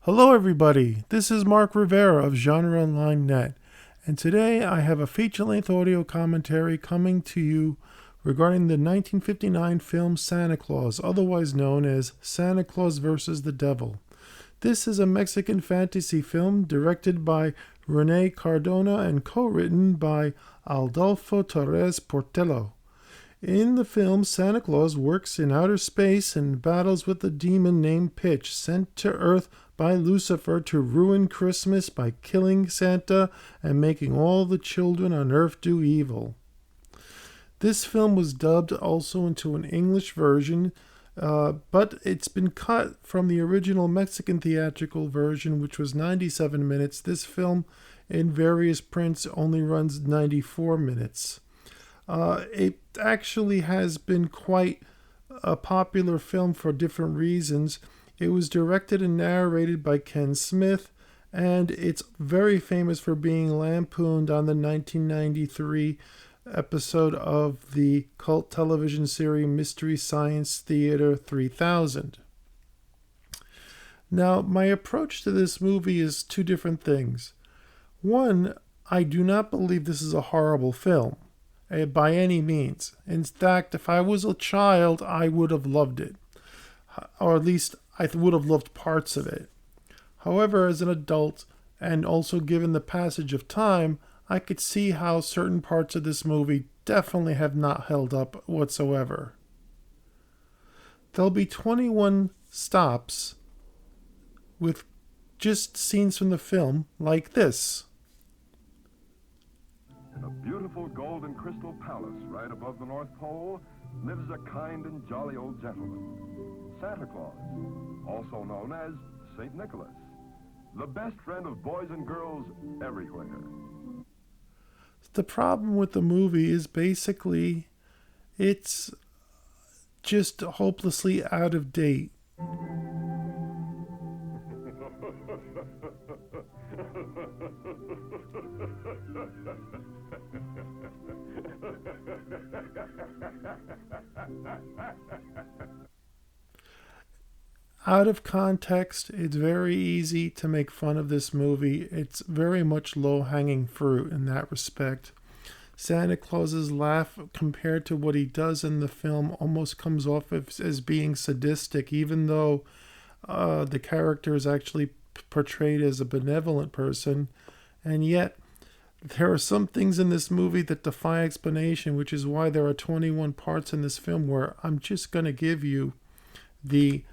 Hello everybody, this is Mark Rivera of Genre Online Net, and today I have a feature-length audio commentary coming to you regarding the 1959 film Santa Claus, otherwise known as Santa Claus vs. the Devil. This is a Mexican fantasy film directed by Rene Cardona and co-written by Adolfo Torres Portillo. In the film, Santa Claus works in outer space and battles with a demon named Pitch, sent to Earth by Lucifer to ruin Christmas by killing Santa and making all the children on Earth do evil. This film was dubbed also into an English version, but it's been cut from the original Mexican theatrical version, which was 97 minutes. This film, in various prints, only runs 94 minutes. It actually has been quite a popular film for different reasons. It was directed and narrated by Ken Smith, and it's very famous for being lampooned on the 1993 episode of the cult television series Mystery Science Theater 3000. Now, my approach to this movie is two different things. One, I do not believe this is a horrible film. By any means. In fact, if I was a child, I would have loved it. Or at least I would have loved parts of it. However, as an adult, and also given the passage of time, I could see how certain parts of this movie definitely have not held up whatsoever. There'll be 21 stops with just scenes from the film like this. In a beautiful gold and crystal palace right above the North Pole lives a kind and jolly old gentleman, Santa Claus, also known as St. Nicholas, the best friend of boys and girls everywhere. The problem with the movie is basically it's just hopelessly out of date. Out of context, it's very easy to make fun of this movie. It's very much low-hanging fruit in that respect. Santa Claus's laugh, compared to what he does in the film, almost comes off as being sadistic, even though the character is actually portrayed as a benevolent person. And yet, there are some things in this movie that defy explanation, which is why there are 21 parts in this film where I'm just going to give you the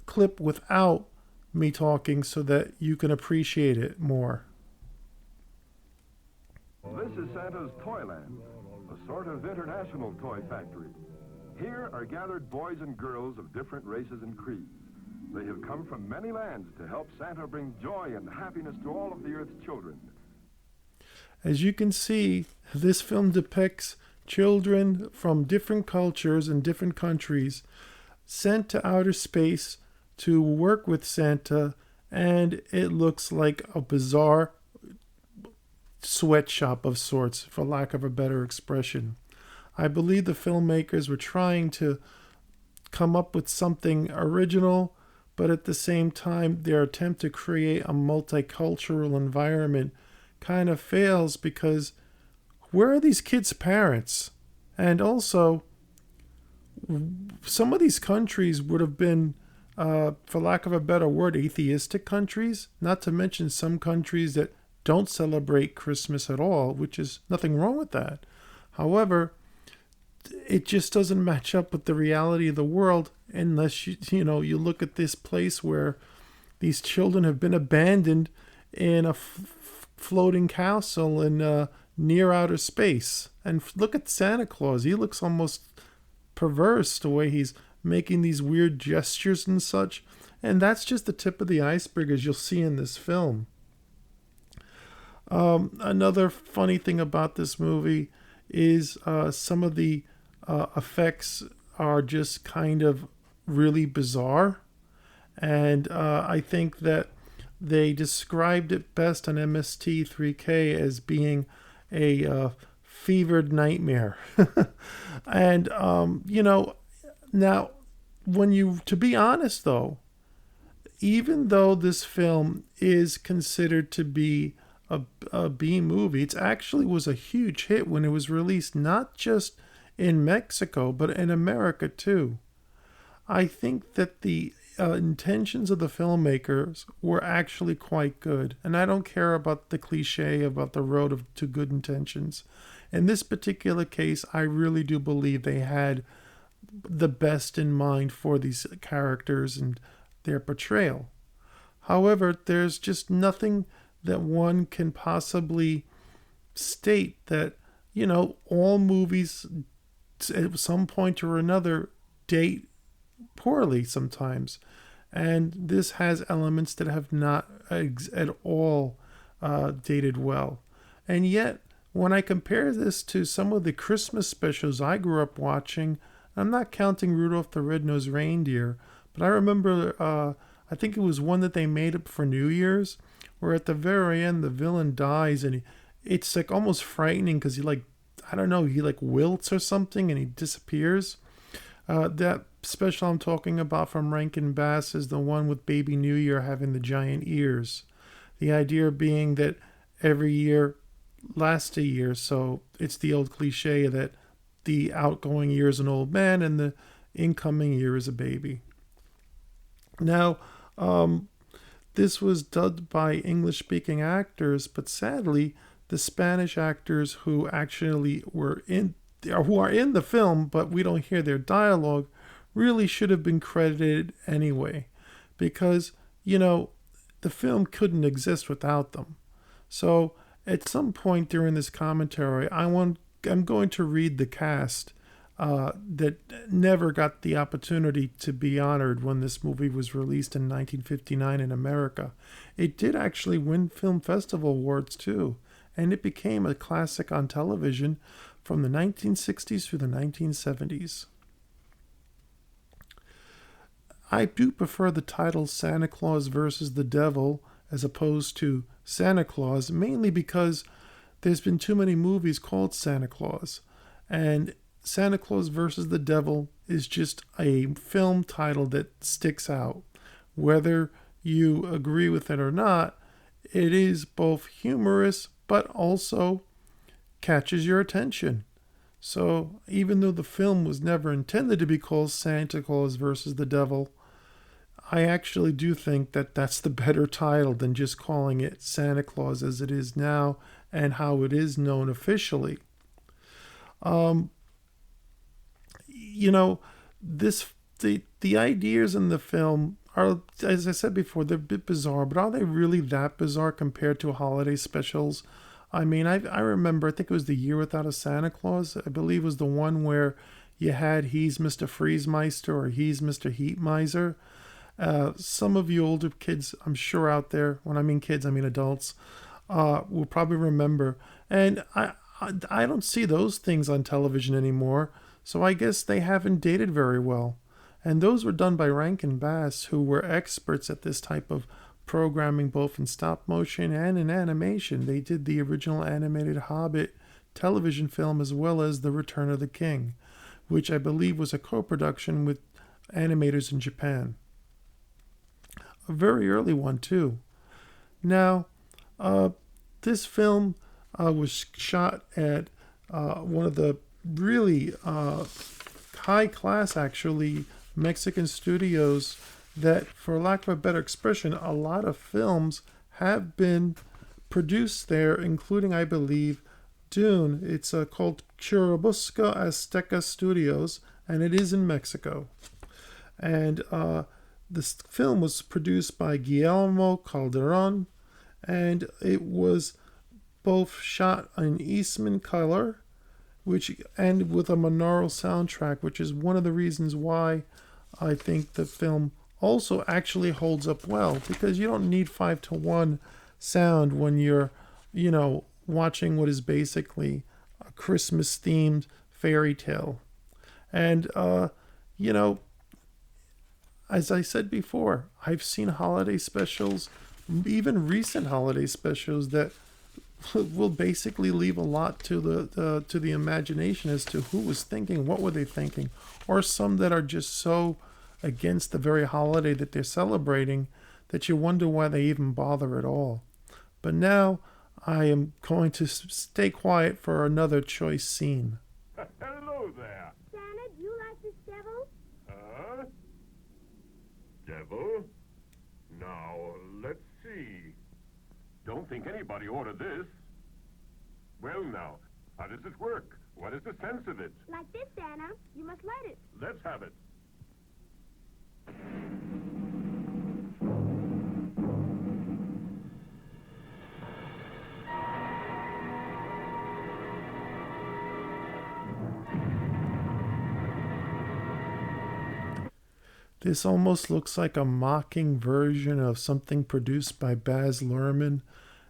clip without me talking so that you can appreciate it more. This is Santa's Toyland, a sort of international toy factory. Here are gathered boys and girls of different races and creeds. They have come from many lands to help Santa bring joy and happiness to all of the Earth's children. As you can see, this film depicts children from different cultures and different countries sent to outer space to work with Santa, and it looks like a bizarre sweatshop of sorts, for lack of a better expression. I believe the filmmakers were trying to come up with something original, but at the same time, their attempt to create a multicultural environment kind of fails because where are these kids' parents? And also, some of these countries would have been, for lack of a better word, atheistic countries, not to mention some countries that don't celebrate Christmas at all, which is nothing wrong with that. However, it just doesn't match up with the reality of the world unless you look at this place where these children have been abandoned in a floating castle in near outer space. And look at Santa Claus. He looks almost perverse the way he's making these weird gestures and such. And that's just the tip of the iceberg, as you'll see in this film. Another funny thing about this movie is some of the effects are just kind of really bizarre. And I think that they described it best on MST3K as being a fevered nightmare. And, now, to be honest, though, even though this film is considered to be a B movie, it actually was a huge hit when it was released, not just in Mexico, but in America too. I think that the intentions of the filmmakers were actually quite good. And I don't care about the cliche about the road to good intentions. In this particular case, I really do believe they had the best in mind for these characters and their portrayal. However, there's just nothing that one can possibly state that, all movies at some point or another date poorly sometimes. And this has elements that have not at all dated well. And yet, when I compare this to some of the Christmas specials I grew up watching, I'm not counting Rudolph the Red-Nosed Reindeer, but I remember, I think it was one that they made up for New Year's, where at the very end the villain dies, and it's like almost frightening because he wilts or something and he disappears. That special I'm talking about from Rankin Bass is the one with Baby New Year having the giant ears. The idea being that every year lasts a year, so it's the old cliche that the outgoing year is an old man and the incoming year is a baby. Now, this was dubbed by English-speaking actors, but sadly, the Spanish actors who actually are in the film, but we don't hear their dialogue, really should have been credited anyway, because the film couldn't exist without them. So at some point during this commentary, I'm going to read the cast that never got the opportunity to be honored when this movie was released in 1959 in America. It did actually win film festival awards too, and it became a classic on television from the 1960s through the 1970s. I do prefer the title Santa Claus versus the Devil as opposed to Santa Claus, mainly because there's been too many movies called Santa Claus, and Santa Claus versus the Devil is just a film title that sticks out. Whether you agree with it or not, it is both humorous but also catches your attention. So even though the film was never intended to be called Santa Claus versus the Devil, I actually do think that that's the better title than just calling it Santa Claus as it is now and how it is known officially. The ideas in the film are, as I said before, they're a bit bizarre, but are they really that bizarre compared to holiday specials? I mean, I remember, I think it was The Year Without a Santa Claus, I believe was the one where you had He's Mr. Freezemeister or He's Mr. Heat Miser. Some of you older kids, I'm sure out there, when I mean kids, I mean adults, will probably remember. And I don't see those things on television anymore, so I guess they haven't dated very well. And those were done by Rankin Bass, who were experts at this type of programming, both in stop motion and in animation. They did the original animated Hobbit television film as well as The Return of the King, which I believe was a co-production with animators in Japan. A very early one too. Now, this film was shot at one of the really high class, actually, Mexican studios that, for lack of a better expression, a lot of films have been produced there, including, I believe, Dune. It's called Churubusco Azteca Studios, and it is in Mexico. And this film was produced by Guillermo Calderón, and it was both shot in Eastman color, and with a monaural soundtrack, which is one of the reasons why I think the film also actually holds up well, because you don't need 5:1 sound when you're, watching what is basically a Christmas-themed fairy tale. And, as I said before, I've seen holiday specials, even recent holiday specials, that will basically leave a lot to the imagination as to who was thinking, what were they thinking, or some that are just so against the very holiday that they're celebrating that you wonder why they even bother at all. But now I am going to stay quiet for another choice scene. Hello there. Santa, do you like this devil? Huh? Devil? Now, let's see. Don't think anybody ordered this. Well, now, how does it work? What is the sense of it? Like this, Santa. You must light it. Let's have it. This almost looks like a mocking version of something produced by Baz Luhrmann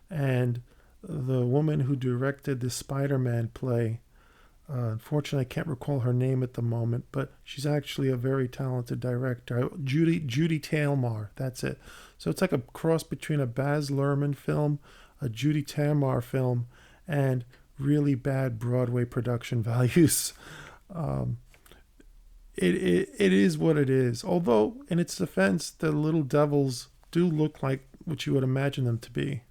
and the woman who directed the Spider-Man play. Unfortunately, I can't recall her name at the moment, but she's actually a very talented director. Judy Taymor, that's it. So it's like a cross between a Baz Luhrmann film, a Judy Taymor film, and really bad Broadway production values. It is what it is. Although, in its defense, the little devils do look like what you would imagine them to be.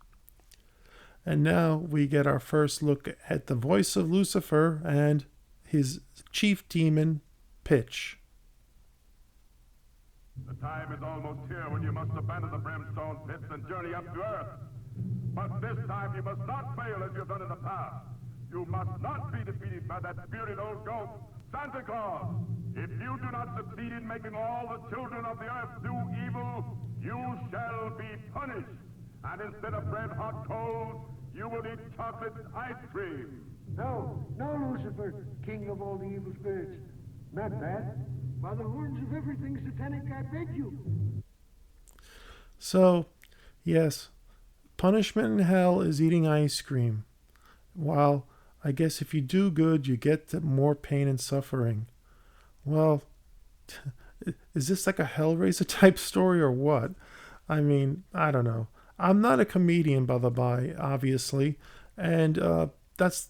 And now we get our first look at the voice of Lucifer and his chief demon, Pitch. The time is almost here when you must abandon the brimstone pits and journey up to earth. But this time you must not fail as you've done in the past. You must not be defeated by that spirited old ghost, Santa Claus. If you do not succeed in making all the children of the earth do evil, you shall be punished. And instead of red hot coals, you will eat chocolate ice cream. No, no, Lucifer, king of all the evil spirits. Not that. By the horns of everything satanic, I beg you. So, yes, punishment in hell is eating ice cream. While I guess if you do good, you get more pain and suffering. Well, is this like a Hellraiser type story or what? I mean, I don't know. I'm not a comedian, by the by, obviously, and that's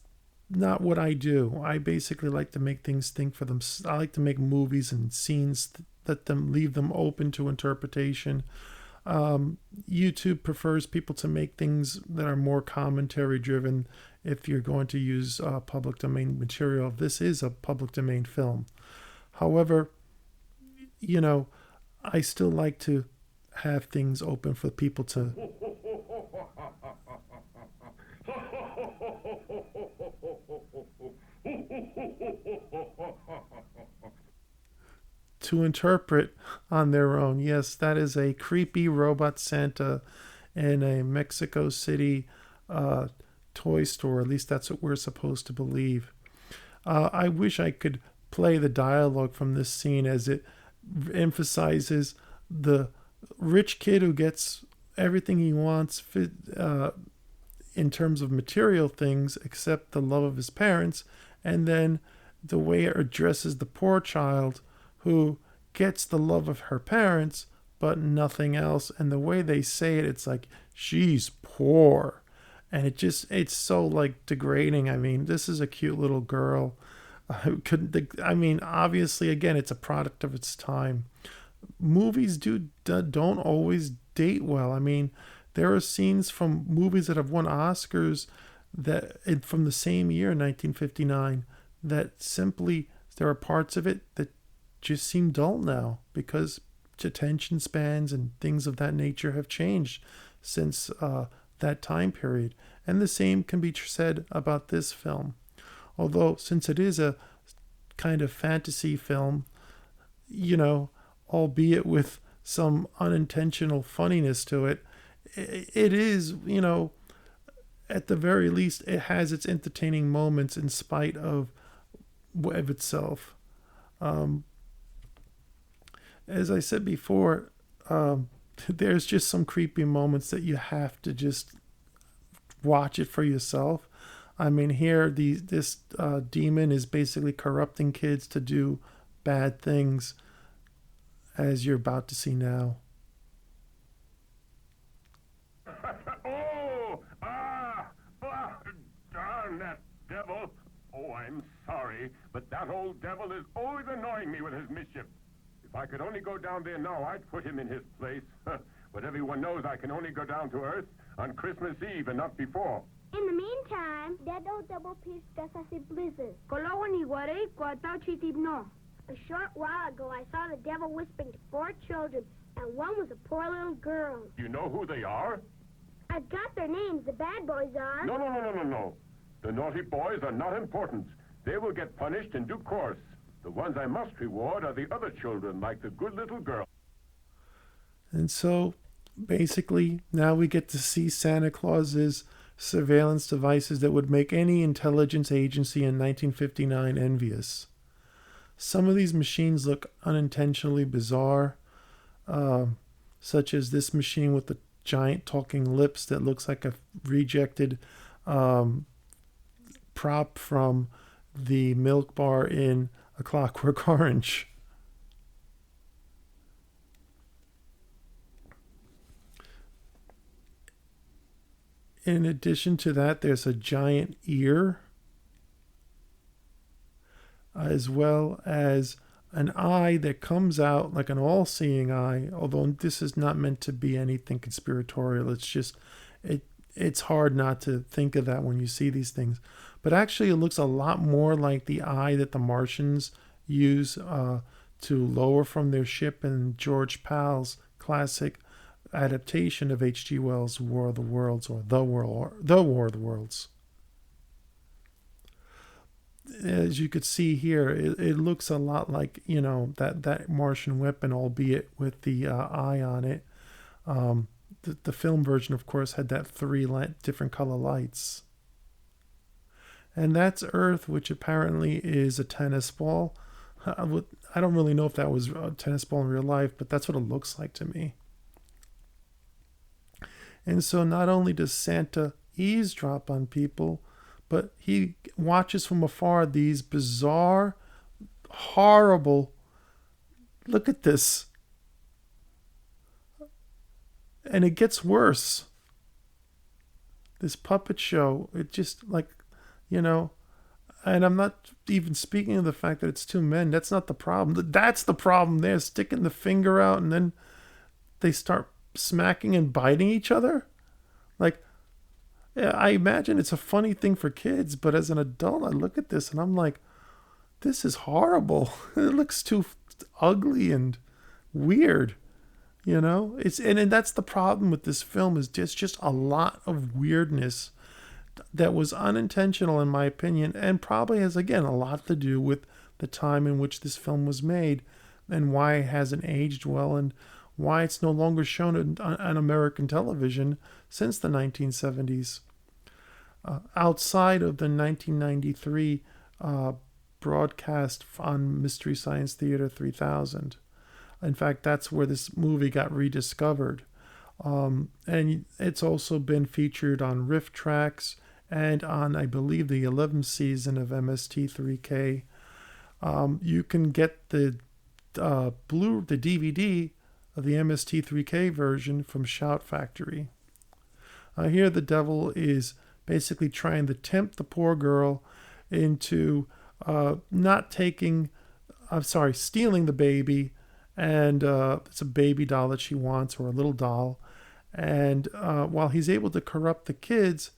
not what I do. I basically like to make things think for them. I like to make movies and scenes that leave them open to interpretation. YouTube prefers people to make things that are more commentary driven if you're going to use public domain material. This is a public domain film. However, you know, I still like to have things open for people to interpret on their own. Yes, that is a creepy robot Santa in a Mexico City toy store. At least that's what we're supposed to believe. I wish I could play the dialogue from this scene as it emphasizes the rich kid who gets everything he wants in terms of material things except the love of his parents, and then the way it addresses the poor child who gets the love of her parents but nothing else. And the way they say it, it's like, she's poor, and it's so like degrading. I mean, this is a cute little girl. I mean, obviously, again, it's a product of its time. Movies don't always date well. I mean, there are scenes from movies that have won Oscars from the same year, 1959, that simply, there are parts of it that just seem dull now because attention spans and things of that nature have changed since that time period. And the same can be said about this film. Although, since it is a kind of fantasy film, you know, albeit with some unintentional funniness to it, it is, you know, at the very least, it has its entertaining moments in spite of itself. As I said before, there's just some creepy moments that you have to just watch it for yourself. I mean, here, this demon is basically corrupting kids to do bad things, as you're about to see now. Darn that devil. Oh, I'm sorry, but that old devil is always annoying me with his mischief. If I could only go down there now, I'd put him in his place. But But everyone knows I can only go down to Earth on Christmas Eve and not before. In the meantime, Dedo double pistas hace blizzard. Kolowan iguare kwataw chitibno. A short while ago, I saw the devil whispering to 4 children, and one was a poor little girl. You know who they are? I've got their names. The bad boys are. No. The naughty boys are not important. They will get punished in due course. The ones I must reward are the other children, like the good little girl. And so, basically, now we get to see Santa Claus's surveillance devices that would make any intelligence agency in 1959 envious. Some of these machines look unintentionally bizarre, such as this machine with the giant talking lips that looks like a rejected prop from the milk bar in A Clockwork Orange. In addition to that, there's a giant ear, as well as an eye that comes out like an all-seeing eye, although this is not meant to be anything conspiratorial. It's just, it's hard not to think of that when you see these things. But actually, it looks a lot more like the eye that the Martians use to lower from their ship in George Pal's classic adaptation of H.G. Wells' War of the Worlds, or The War of the Worlds. As you could see here, it looks a lot like, that Martian weapon, albeit with the eye on it. The film version, of course, had that 3 different color lights. And that's Earth, which apparently is a tennis ball. I don't really know if that was a tennis ball in real life, but that's what it looks like to me. And so not only does Santa eavesdrop on people, but he watches from afar these bizarre, horrible, look at this. And it gets worse. This puppet show, it just and I'm not even speaking of the fact that it's 2 men. That's not the problem. That's the problem. They're sticking the finger out and then they start smacking and biting each other. I imagine it's a funny thing for kids, but as an adult, I look at this and I'm like, this is horrible. It looks too ugly and weird, and that's the problem with this film, is just a lot of weirdness that was unintentional, in my opinion, and probably has, again, a lot to do with the time in which this film was made and why it hasn't aged well and why it's no longer shown on American television since the 1970s. Outside of the 1993 broadcast on Mystery Science Theater 3000. In fact, that's where this movie got rediscovered. And it's also been featured on Riff Tracks and on, I believe, the 11th season of MST3K. You can get the DVD of the MST3K version from Shout Factory. Here the devil is basically trying to tempt the poor girl into stealing the baby, and it's a baby doll that she wants, or a little doll. And while he's able to corrupt the kids,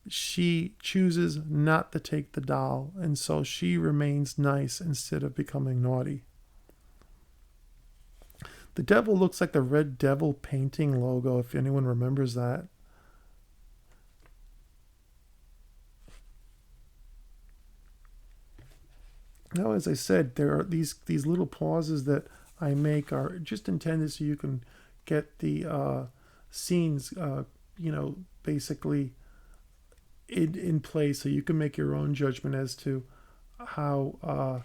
she chooses not to take the doll, and so she remains nice instead of becoming naughty. The devil looks like the Red Devil painting logo, if anyone remembers that. Now, as I said, there are these little pauses that I make are just intended so you can get the scenes, basically in place, so you can make your own judgment as to how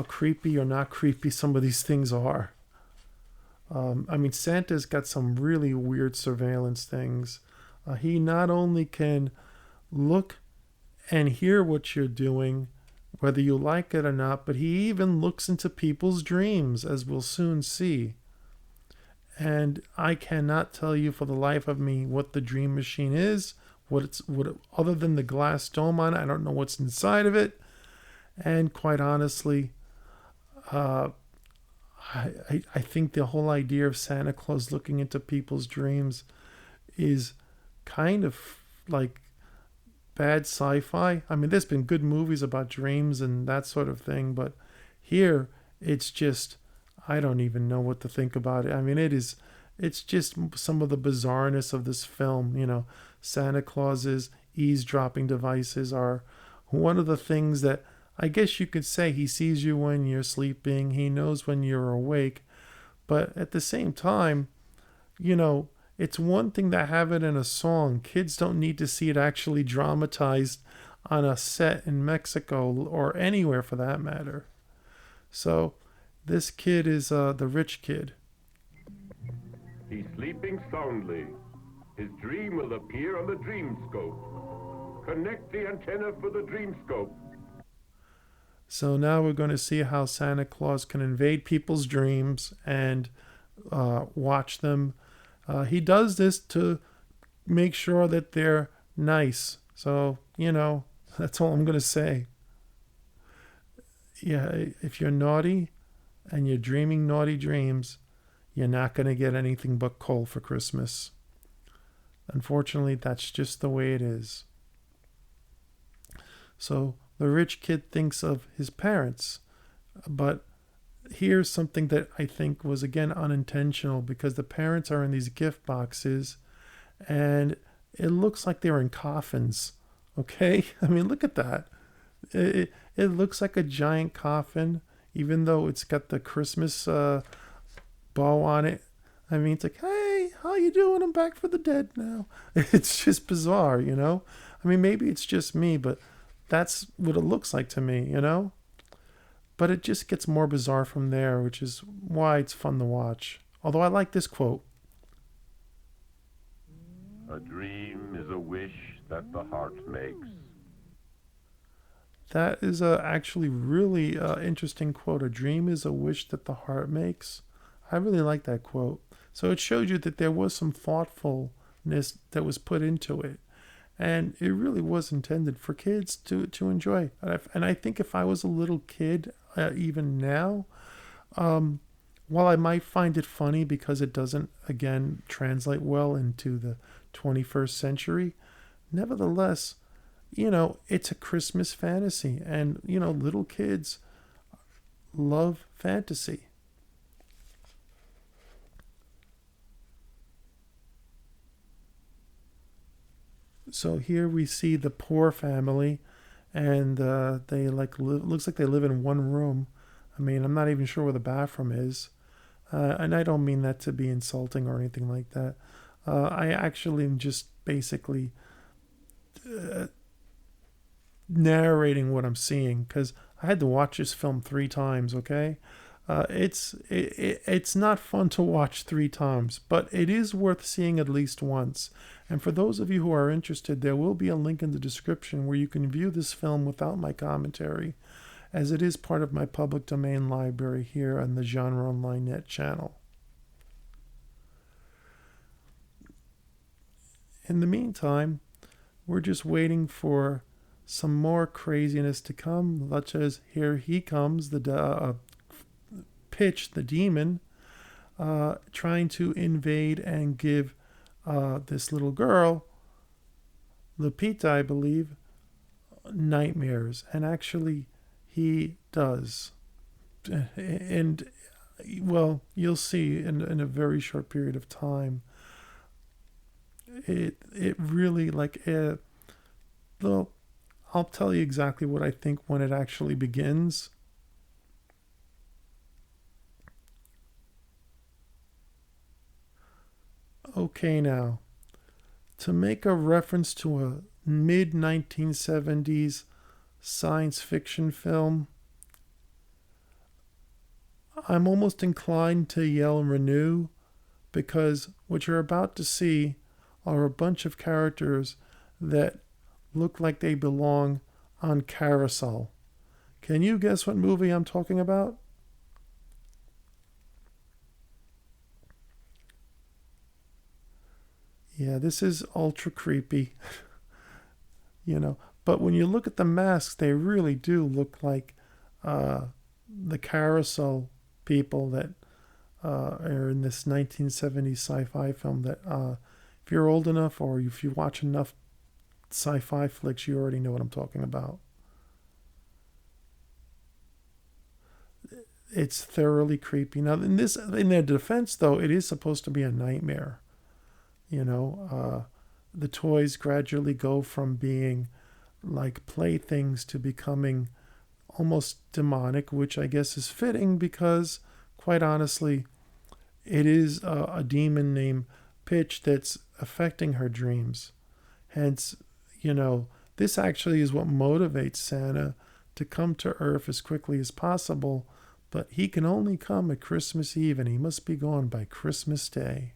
creepy or not creepy some of these things are. Santa's got some really weird surveillance things. He not only can look and hear what you're doing, whether you like it or not, but he even looks into people's dreams, as we'll soon see. And I cannot tell you for the life of me what the dream machine is, other than the glass dome on it. I don't know what's inside of it. And quite honestly, I think the whole idea of Santa Claus looking into people's dreams is kind of like bad sci-fi. I mean, there's been good movies about dreams and that sort of thing, but here it's just, I don't even know what to think about it. I mean, it's just some of the bizarreness of this film. You know, Santa Claus's eavesdropping devices are one of the things that I guess you could say he sees you when you're sleeping, he knows when you're awake, but at the same time, you know, it's one thing to have it in a song. Kids don't need to see it actually dramatized on a set in Mexico or anywhere for that matter. So this kid is the rich kid. He's sleeping soundly. His dream will appear on the dream scope. Connect the antenna for the dream scope. So now we're going to see how Santa Claus can invade people's dreams and watch them. He does this to make sure that they're nice. So, you know, that's all I'm going to say. Yeah, if you're naughty and you're dreaming naughty dreams, you're not going to get anything but coal for Christmas. Unfortunately, that's just the way it is. So the rich kid thinks of his parents, but here's something that I think was again unintentional, because the parents are in these gift boxes and it looks like they're in coffins. Okay? I mean, look at that. It looks like a giant coffin, even though it's got the Christmas bow on it. I mean, it's like, hey, how you doing? I'm back for the dead now. It's just bizarre, you know? I mean, maybe it's just me, but that's what it looks like to me, you know? But it just gets more bizarre from there, which is why it's fun to watch. Although I like this quote. A dream is a wish that the heart makes. That is a actually really interesting quote. A dream is a wish that the heart makes. I really like that quote. So it showed you that there was some thoughtfulness that was put into it. And it really was intended for kids to enjoy. And I think if I was a little kid, even now, while I might find it funny because it doesn't, again, translate well into the 21st century, nevertheless, you know, it's a Christmas fantasy. And, you know, little kids love fantasy. So here we see the poor family, and they looks like they live in one room. I mean, I'm not even sure where the bathroom is, and I don't mean that to be insulting or anything like that. I actually am just basically narrating what I'm seeing, because I had to watch this film 3 times. Okay, it's not fun to watch 3 times, but it is worth seeing at least once. And for those of you who are interested, there will be a link in the description where you can view this film without my commentary, as it is part of my public domain library here on the Genre Online Net channel. In the meantime, we're just waiting for some more craziness to come, such as here he comes, the Pitch, the demon, trying to invade and give this little girl, Lupita, I believe, nightmares. And actually, he does. And, well, you'll see in a very short period of time. It really, I'll tell you exactly what I think when it actually begins. Okay, now, to make a reference to a mid-1970s science fiction film, I'm almost inclined to yell renew, because what you're about to see are a bunch of characters that look like they belong on Carousel. Can you guess what movie I'm talking about? Yeah, this is ultra creepy, you know. But when you look at the masks, they really do look like the Carousel people that are in this 1970s sci-fi film that if you're old enough or if you watch enough sci-fi flicks, you already know what I'm talking about. It's thoroughly creepy. Now, in their defense, though, it is supposed to be a nightmare. The toys gradually go from being like playthings to becoming almost demonic, which I guess is fitting because, quite honestly, it is a demon named Pitch that's affecting her dreams. Hence, this actually is what motivates Santa to come to Earth as quickly as possible, but he can only come at Christmas Eve and he must be gone by Christmas Day.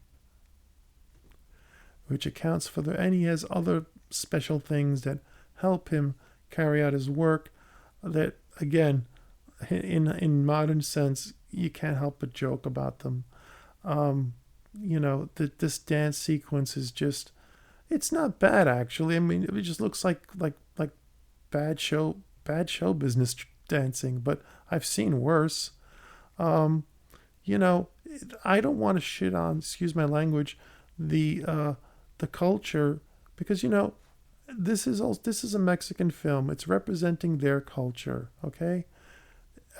Which accounts for and he has other special things that help him carry out his work that, again, in modern sense, you can't help but joke about them. This dance sequence is just, it's not bad actually. I mean, it just looks like bad show business dancing, but I've seen worse. I don't want to shit on, excuse my language, the culture, because this is a Mexican film. It's representing their culture, okay?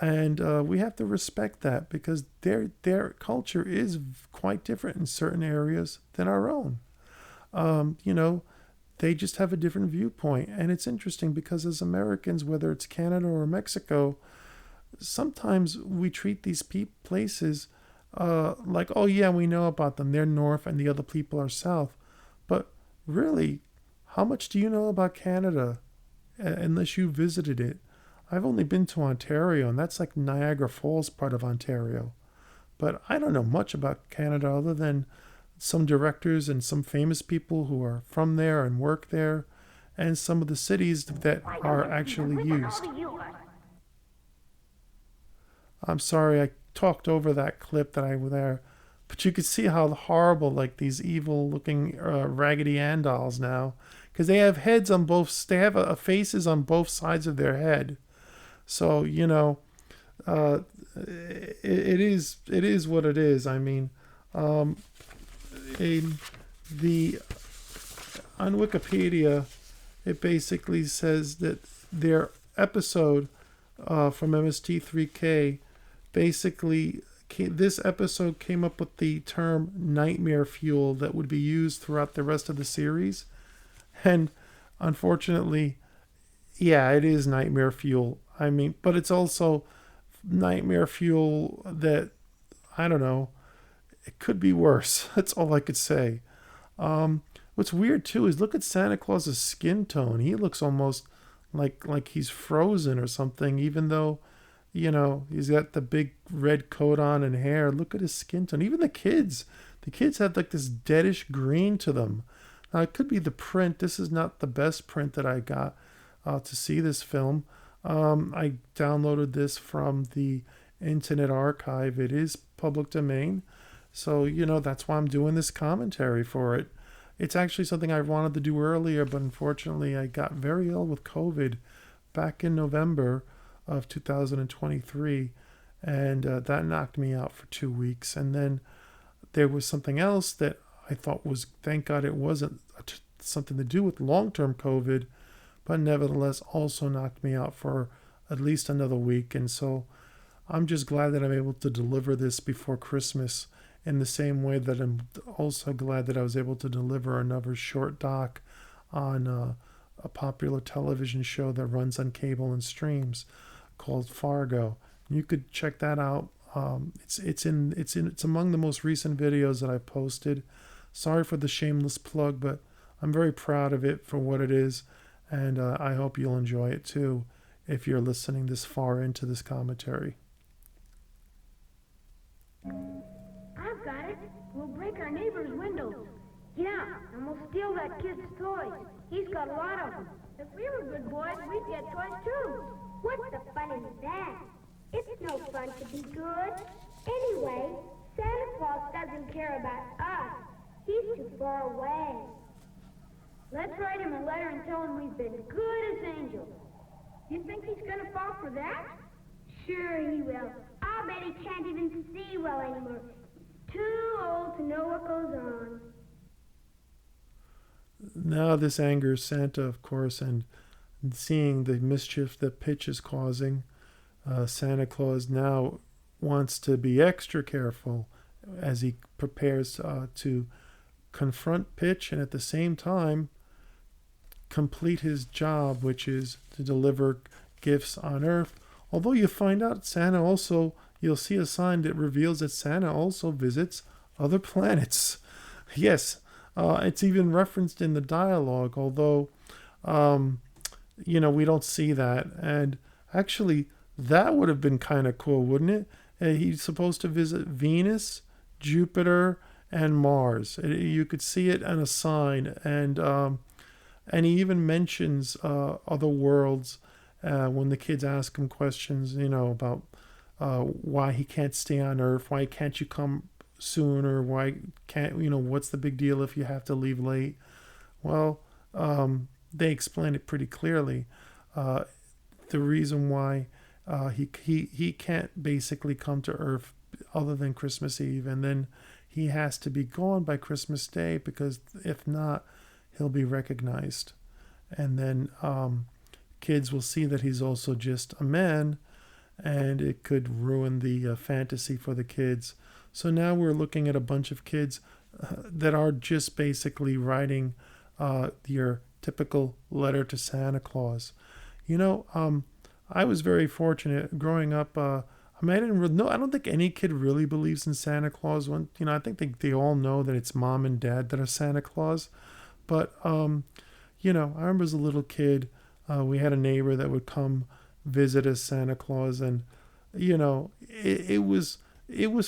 And we have to respect that because their culture is quite different in certain areas than our own. They just have a different viewpoint, and it's interesting because as Americans, whether it's Canada or Mexico, sometimes we treat these places like, oh yeah, we know about them. They're north and the other people are south. But really, how much do you know about Canada unless you visited it? I've only been to Ontario, and that's like Niagara Falls part of Ontario. But I don't know much about Canada other than some directors and some famous people who are from there and work there, and some of the cities that are actually used. I'm sorry, I talked over that clip that I was there. But you could see how horrible, like these evil-looking Raggedy Ann dolls now, because they have heads on both. They have faces on both sides of their head. So it is what it is. I mean, on Wikipedia, it basically says that their episode from MST3K basically. This episode came up with the term nightmare fuel that would be used throughout the rest of the series. And unfortunately, yeah, it is nightmare fuel. I mean, but it's also nightmare fuel that, I don't know, it could be worse. That's all I could say. What's weird too is look at Santa Claus's skin tone. He looks almost like he's frozen or something, even though he's got the big red coat on and hair. Look at his skin tone. Even the kids have like this deadish green to them. Now, it could be the print. This is not the best print that I got to see this film. I downloaded this from the Internet Archive. It is public domain. So, that's why I'm doing this commentary for it. It's actually something I wanted to do earlier, but unfortunately I got very ill with COVID back in November of 2023, and that knocked me out for 2 weeks. And then there was something else that I thought was, thank God it wasn't something to do with long-term COVID, but nevertheless also knocked me out for at least another week. And so I'm just glad that I'm able to deliver this before Christmas, in the same way that I'm also glad that I was able to deliver another short doc on a popular television show that runs on cable and streams called Fargo. You could check that out. It's among the most recent videos that I've posted. Sorry for the shameless plug, but I'm very proud of it for what it is, and I hope you'll enjoy it too if you're listening this far into this commentary. I've got it. We'll break our neighbor's windows. Get out, and we'll steal that kid's toys. He's got a lot of them. If we were good boys, we'd get toys too. What's the fun in that? It's no fun to be good. Anyway, Santa Claus doesn't care about us. He's too far away. Let's write him a letter and tell him we've been good as angels. You think he's gonna fall for that? Sure he will. I'll bet he can't even see well anymore. Too old to know what goes on. Now this angers Santa, of course, and seeing the mischief that Pitch is causing, Santa Claus now wants to be extra careful as he prepares to confront Pitch and at the same time complete his job, which is to deliver gifts on Earth. Although you find out Santa also, you'll see a sign that reveals that Santa also visits other planets. Yes, it's even referenced in the dialogue, although, we don't see that. And actually, that would have been kind of cool, wouldn't it? He's supposed to visit Venus, Jupiter, and Mars. You could see it on a sign, and he even mentions other worlds when the kids ask him questions, about why he can't stay on Earth, why can't you come sooner, why can't, what's the big deal if you have to leave late? Well, they explain it pretty clearly. The reason why he can't basically come to Earth other than Christmas Eve, and then he has to be gone by Christmas Day, because if not, he'll be recognized. And then kids will see that he's also just a man, and it could ruin the fantasy for the kids. So now we're looking at a bunch of kids that are just basically writing your typical letter to Santa Claus. I was very fortunate growing up. I didn't really know. I don't think any kid really believes in Santa Claus. I think they all know that it's mom and dad that are Santa Claus. But I remember as a little kid, we had a neighbor that would come visit us, Santa Claus, and it was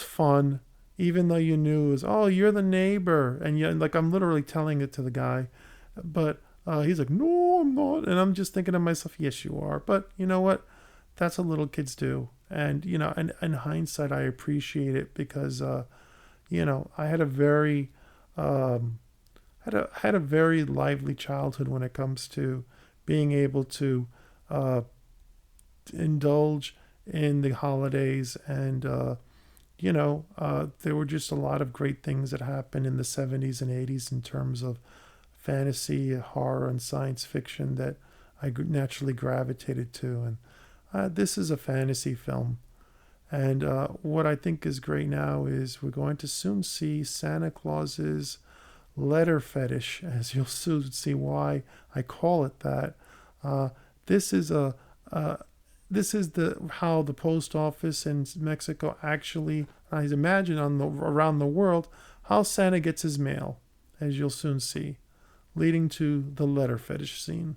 fun, even though you knew it was, oh, you're the neighbor, and I'm literally telling it to the guy, but he's like, no, I'm not, and I'm just thinking to myself, yes, you are, but you know what? That's what little kids do, and and in hindsight, I appreciate it because I had a very had a very lively childhood when it comes to being able to indulge in the holidays, and there were just a lot of great things that happened in the 70s and 80s in terms of fantasy, horror, and science fiction that I naturally gravitated to. And this is a fantasy film. And what I think is great now is we're going to soon see Santa Claus's letter fetish, as you'll soon see why I call it that. This is how the post office in Mexico actually, I imagine around the world, how Santa gets his mail, as you'll soon see, leading to the letter fetish scene.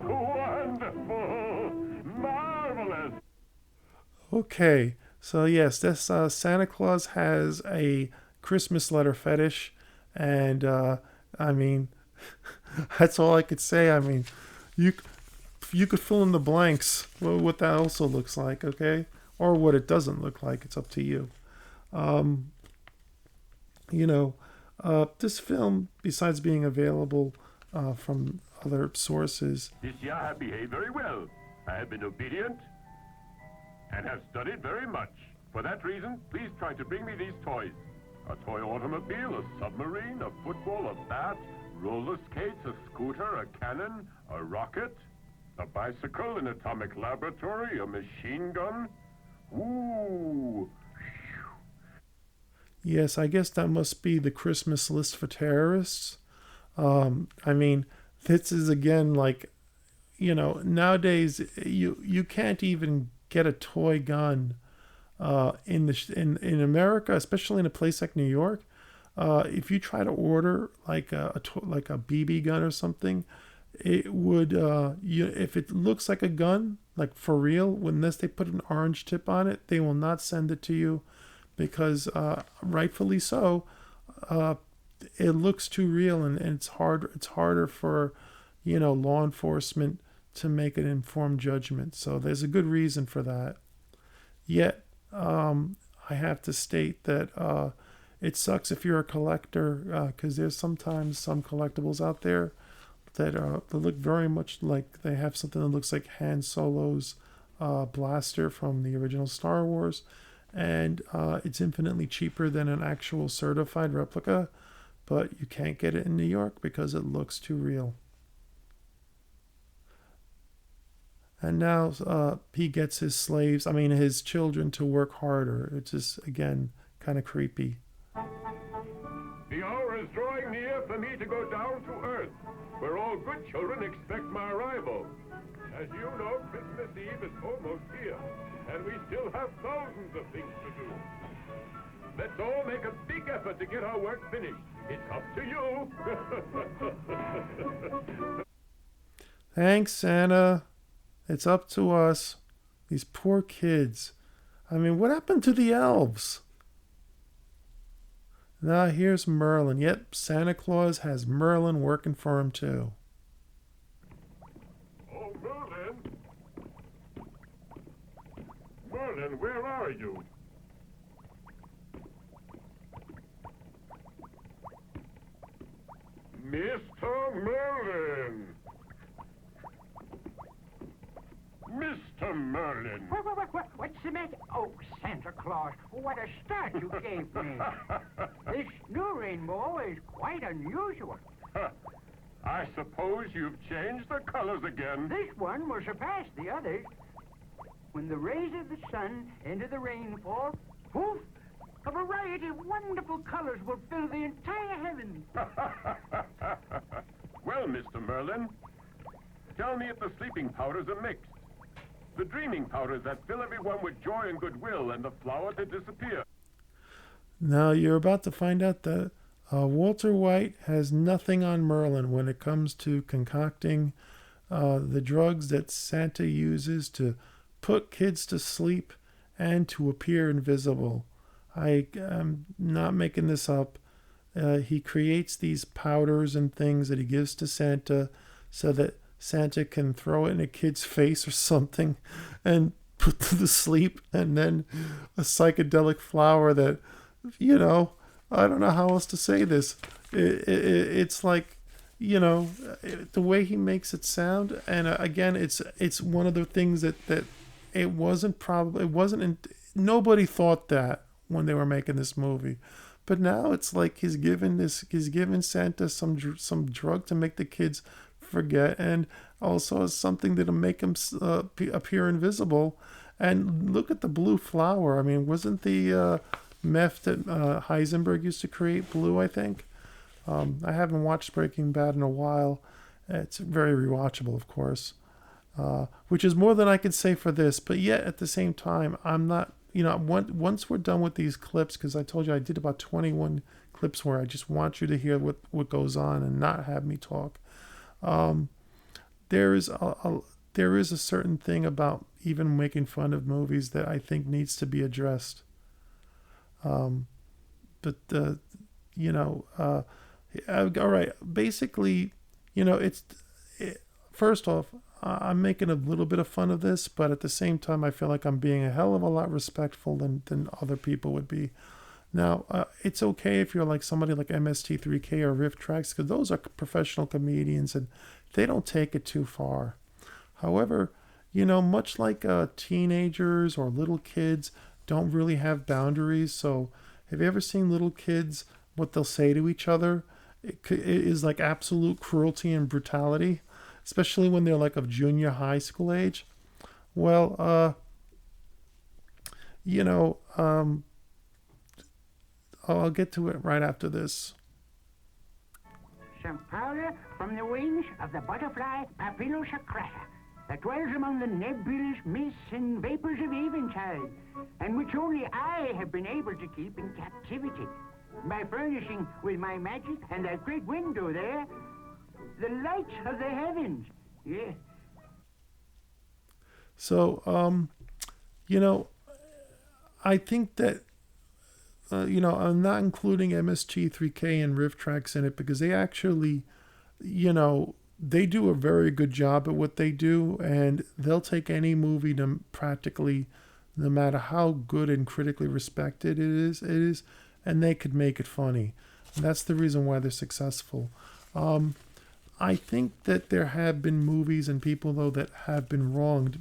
Wonderful! Marvelous! Okay, so yes, this Santa Claus has a Christmas letter fetish, and that's all I could say. You could fill in the blanks what that also looks like, okay, or what it doesn't look like. It's up to you. This film, besides being available from other sources, This year I have behaved very well. I have been obedient and have studied very much. For that reason, please try to bring me these toys. A toy automobile, a submarine, a football, a bat, roller skates, a scooter, a cannon, a rocket, a bicycle, an atomic laboratory, a machine gun. Ooh! yes, I guess that must be the Christmas list for terrorists. This is again nowadays you can't even get a toy gun in America, especially in a place like New York. If you try to order like a BB gun or something, it would if it looks like a gun, like for real, unless they put an orange tip on it, they will not send it to you, because rightfully so, it looks too real, and it's harder for law enforcement to make an informed judgment. So there's a good reason for that. Yet, I have to state that it sucks if you're a collector, because there's sometimes some collectibles out there that look very much like they have something that looks like Han Solo's blaster from the original Star Wars, and it's infinitely cheaper than an actual certified replica, but you can't get it in New York because it looks too real. And now he gets his children to work harder. It's just, again, kind of creepy. The hour is drawing near for me to go down to Earth, where all good children expect my arrival. As you know, Christmas Eve is almost here, and we still have thousands of things to do. Let's all make a big effort to get our work finished. It's up to you. Thanks, Santa. It's up to us. These poor kids. I mean, what happened to the elves? Now here's Merlin. Yep, Santa Claus has Merlin working for him too. Oh, Merlin! Merlin, where are you? Mr. Merlin! Mr. Merlin! What's the matter? Oh, Santa Claus, what a start you gave me. This new rainbow is quite unusual. I suppose you've changed the colors again. This one will surpass the others. When the rays of the sun enter the rainfall, poof, a variety of wonderful colors will fill the entire heavens. Well, Mr. Merlin, tell me if the sleeping powders are mixed. The dreaming powders that fill everyone with joy and goodwill, and the flower to disappear. Now you're about to find out that Walter White has nothing on Merlin when it comes to concocting the drugs that Santa uses to put kids to sleep and to appear invisible. I am not making this up. He creates these powders and things that he gives to Santa so that Santa can throw it in a kid's face or something and put to sleep, and then a psychedelic flower that, I don't know how else to say this. It's like, the way he makes it sound, and again, it's one of the things that nobody thought that when they were making this movie. But now it's like he's given Santa some drug to make the kids forget, and also something that'll make him appear invisible. And look at the blue flower. I mean, wasn't the meth that Heisenberg used to create blue, I think? I haven't watched Breaking Bad in a while. It's very rewatchable, of course, which is more than I could say for this. But yet, at the same time, I'm not, once we're done with these clips, because I told you I did about 21 clips where I just want you to hear what goes on and not have me talk. There is a certain thing about even making fun of movies that I think needs to be addressed. All right. Basically, first off, I'm making a little bit of fun of this, but at the same time, I feel like I'm being a hell of a lot respectful than other people would be. Now, it's okay if you're like somebody like MST3K or Riff Tracks, because those are professional comedians and they don't take it too far. However, much like teenagers or little kids don't really have boundaries. So have you ever seen little kids, what they'll say to each other? It is like absolute cruelty and brutality, especially when they're like of junior high school age. Well, I'll get to it right after this. Some powder from the wings of the butterfly Papilosacrata that dwells among the nebulous mists and vapors of eventide, and which only I have been able to keep in captivity by furnishing with my magic and that great window there the lights of the heavens. Yeah. So, I think that I'm not including MST3K and Riff Tracks in it because they actually, they do a very good job at what they do, and they'll take any movie to practically, no matter how good and critically respected it is, and they could make it funny. And that's the reason why they're successful. I think that there have been movies and people, though, that have been wronged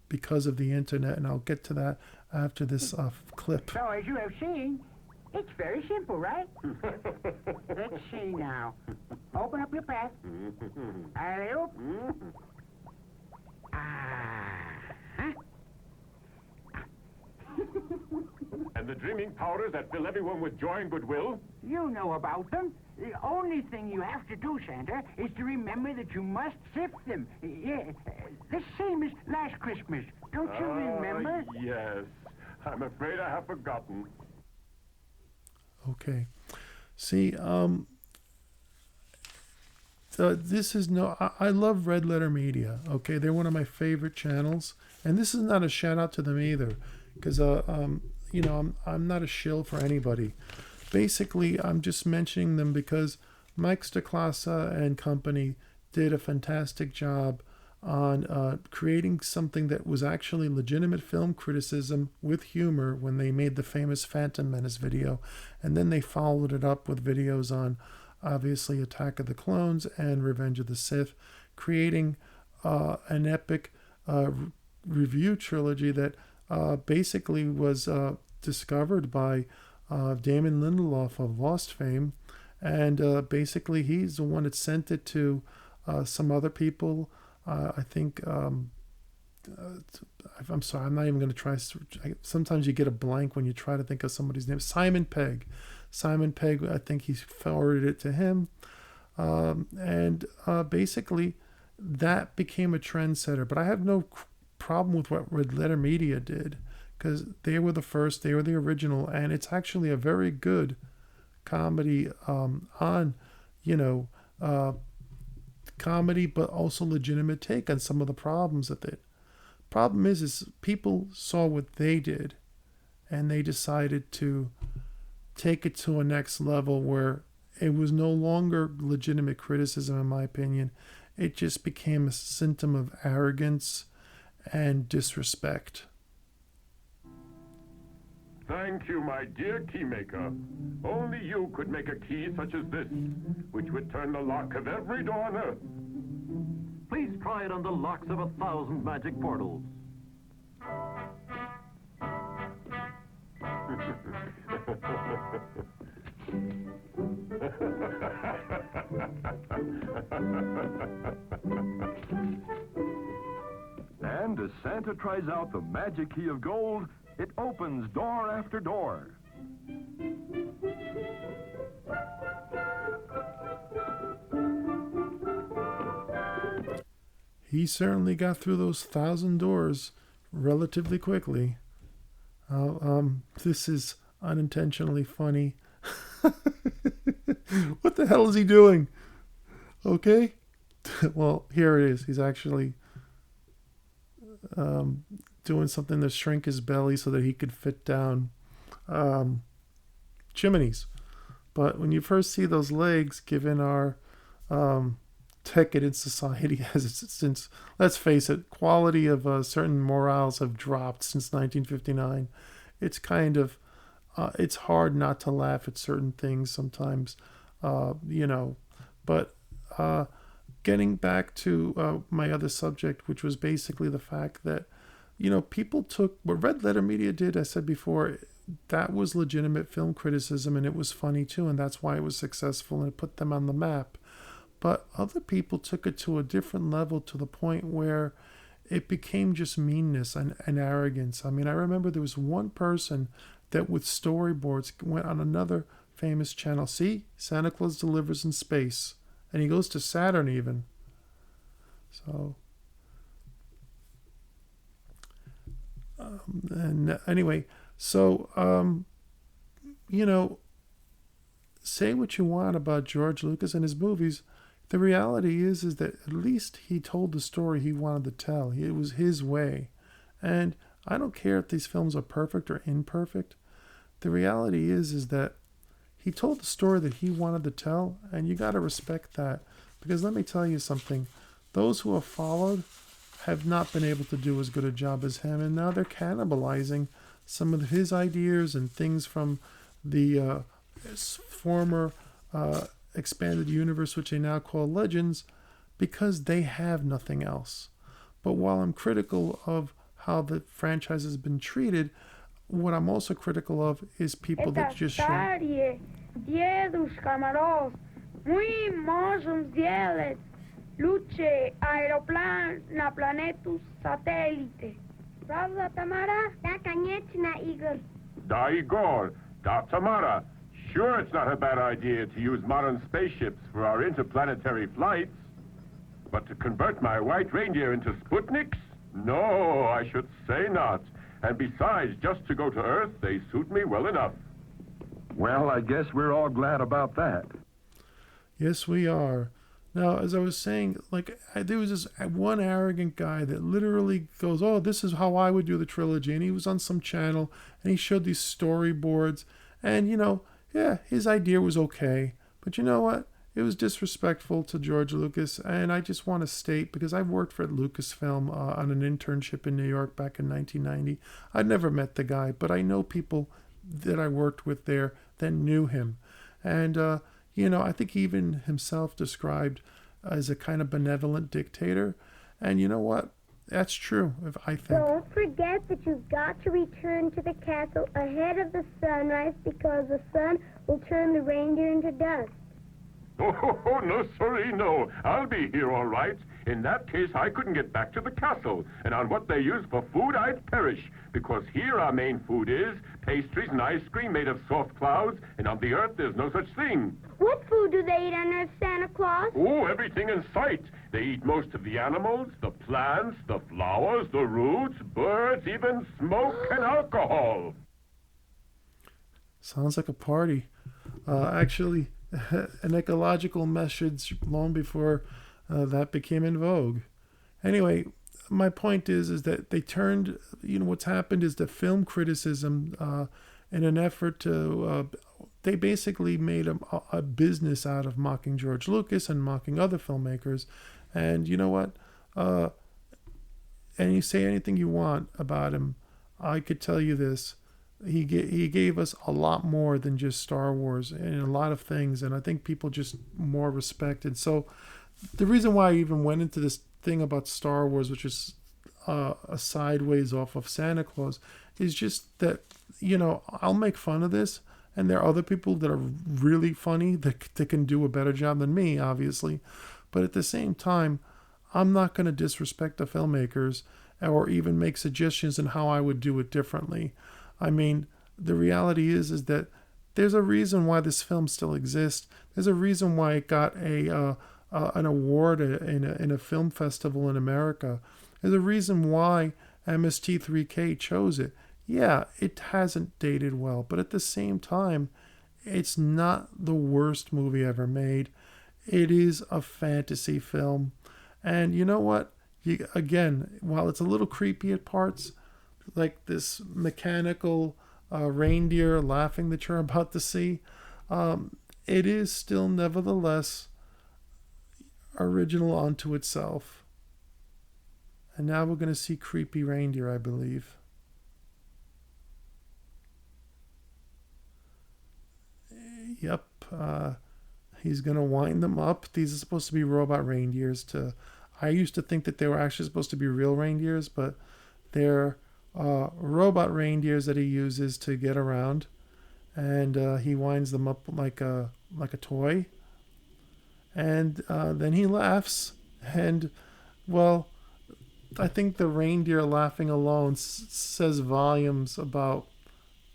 because of the internet, and I'll get to that after this clip. So, as you have seen, it's very simple, right? Let's see now. Open up your pack. Alley-oop. Huh? And the dreaming powders that fill everyone with joy and goodwill? You know about them. The only thing you have to do, Santa, is to remember that you must sift them. Yeah, the same as last Christmas. Don't you remember? Yes. I'm afraid I have forgotten. Okay. See, this is I love Red Letter Media. Okay, they're one of my favorite channels, and this is not a shout out to them either, because you know, I'm not a shill for anybody. Basically, I'm just mentioning them because Mike Staclasa and company did a fantastic job on creating something that was actually legitimate film criticism with humor when they made the famous Phantom Menace video, and then they followed it up with videos on obviously Attack of the Clones and Revenge of the Sith, creating an epic review trilogy that basically was discovered by Damon Lindelof of Lost fame, and basically he's the one that sent it to some other people. I think, I'm sorry, I'm not even going to try. Sometimes you get a blank when you try to think of somebody's name. Simon Pegg. Simon Pegg, I think he forwarded it to him. And basically, that became a trendsetter. But I have no problem with what Red Letter Media did, because they were the first, they were the original, and it's actually a very good comedy on, you know, comedy, but also legitimate take on some of the problems of it. Problem is people saw what they did, and they decided to take it to a next level where it was no longer legitimate criticism, in my opinion. It just became a symptom of arrogance and disrespect. Thank you, my dear keymaker. Only you could make a key such as this, which would turn the lock of every door on Earth. Please try it on the locks of 1,000 magic portals. And as Santa tries out the magic key of gold, it opens door after door. He certainly got through those 1,000 doors relatively quickly. This is unintentionally funny. What the hell is he doing? Okay. Well, here it is. He's actually doing something to shrink his belly so that he could fit down chimneys. But when you first see those legs, given our decadent society has since, let's face it, quality of certain morals have dropped since 1959. It's kind of, it's hard not to laugh at certain things sometimes, you know. But getting back to my other subject, which was basically the fact that, you know, people took what Red Letter Media did, I said before, that was legitimate film criticism, and it was funny too, and that's why it was successful, and it put them on the map. But other people took it to a different level, to the point where it became just meanness and arrogance. I mean, I remember there was one person that with storyboards went on another famous channel. See, Santa Claus delivers in space. And he goes to Saturn even. So, and anyway, so, you know, say what you want about George Lucas and his movies. The reality is that at least he told the story he wanted to tell. It was his way. And I don't care if these films are perfect or imperfect. The reality is that he told the story that he wanted to tell, and you got to respect that. Because let me tell you something, those who have followed have not been able to do as good a job as him, and now they're cannibalizing some of his ideas and things from the former expanded universe, which they now call Legends, because they have nothing else. But while I'm critical of how the franchise has been treated, what I'm also critical of is people that just show... Dia dos camarotes, muy możos dieles, luce aeroplan na planetus satellite. Pravda, Tamara? Da konieczna, Igor. Da Igor, da Tamara. Sure, it's not a bad idea to use modern spaceships for our interplanetary flights. But to convert my white reindeer into Sputniks? No, I should say not. And besides, just to go to Earth, they suit me well enough. Well, I guess we're all glad about that. Yes, we are. Now, as I was saying, there was this one arrogant guy that literally goes, oh, this is how I would do the trilogy. And he was on some channel, and he showed these storyboards. And, yeah, his idea was okay. But you know what? It was disrespectful to George Lucas, and I just want to state, because I've worked for Lucasfilm on an internship in New York back in 1990. I'd never met the guy, but I know people that I worked with there that knew him. And, I think he even himself described as a kind of benevolent dictator. And you know what? That's true, I think. Don't forget that you've got to return to the castle ahead of the sunrise, because the sun will turn the reindeer into dust. Oh, no, sorry, no. I'll be here all right. In that case, I couldn't get back to the castle. And on what they use for food, I'd perish. Because here our main food is pastries and ice cream made of soft clouds. And on the Earth, there's no such thing. What food do they eat on Earth, Santa Claus? Oh, everything in sight. They eat most of the animals, the plants, the flowers, the roots, birds, even smoke and alcohol. Sounds like a party. Actually, an ecological message long before that became in vogue. Anyway, my point is that they turned, what's happened is the film criticism, in an effort to, they basically made a business out of mocking George Lucas and mocking other filmmakers. And you know what? And you say anything you want about him, I could tell you this. He gave us a lot more than just Star Wars and a lot of things, and I think people just more respected. So the reason why I even went into this thing about Star Wars, which is a sideways off of Santa Claus, is just that, I'll make fun of this, and there are other people that are really funny that can do a better job than me, obviously. But at the same time, I'm not going to disrespect the filmmakers or even make suggestions on how I would do it differently. I mean, the reality is that there's a reason why this film still exists. There's a reason why it got an award in a film festival in America. There's a reason why MST3K chose it. Yeah, it hasn't dated well, but at the same time, it's not the worst movie ever made. It is a fantasy film. And you know what? Again, while it's a little creepy at parts, like this mechanical reindeer laughing that you're about to see, it is still nevertheless original unto itself. And now we're going to see creepy reindeer, I believe. Yep, he's going to wind them up. These are supposed to be robot reindeers. I used to think that they were actually supposed to be real reindeers, but they're robot reindeers that he uses to get around, and he winds them up like a toy, and then he laughs, and well, I think the reindeer laughing alone says volumes about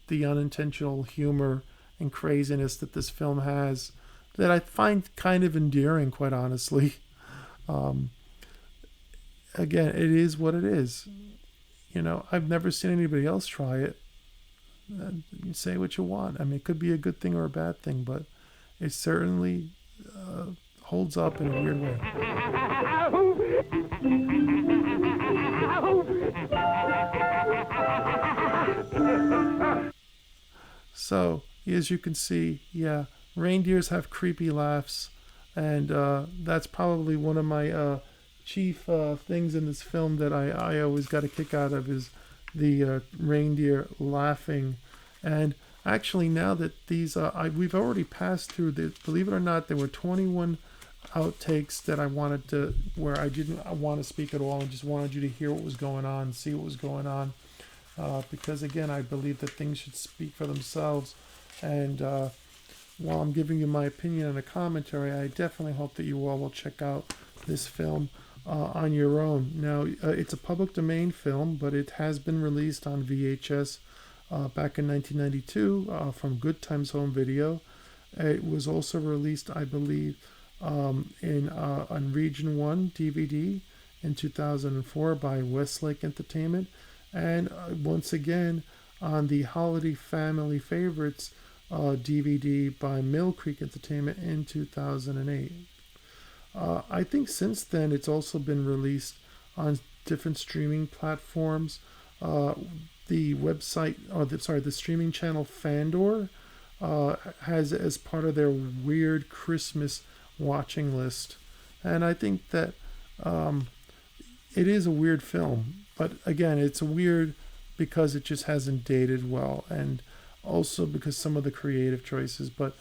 the unintentional humor and craziness that this film has, that I find kind of endearing, quite honestly. Again, it is what it is. I've never seen anybody else try it. You say what you want. I mean, it could be a good thing or a bad thing, but it certainly holds up in a weird way. So, as you can see, yeah, reindeers have creepy laughs, And that's probably one of my chief things in this film that I always got a kick out of is the reindeer laughing. And actually, now that these we've already passed through the, believe it or not, there were 21 outtakes that I wanted to, where I didn't want to speak at all. I just wanted you to hear what was going on, see what was going on, because again, I believe that things should speak for themselves. And while I'm giving you my opinion and a commentary, I definitely hope that you all will check out this film on your own. Now, it's a public domain film, but it has been released on VHS back in 1992 from Good Times Home Video. It was also released, I believe, on Region 1 DVD in 2004 by Westlake Entertainment, and once again on the Holiday Family Favorites DVD by Mill Creek Entertainment in 2008. I think since then it's also been released on different streaming platforms. The website, the streaming channel Fandor has as part of their weird Christmas watching list, and I think that it is a weird film, but again, it's weird because it just hasn't dated well, and also because some of the creative choices. But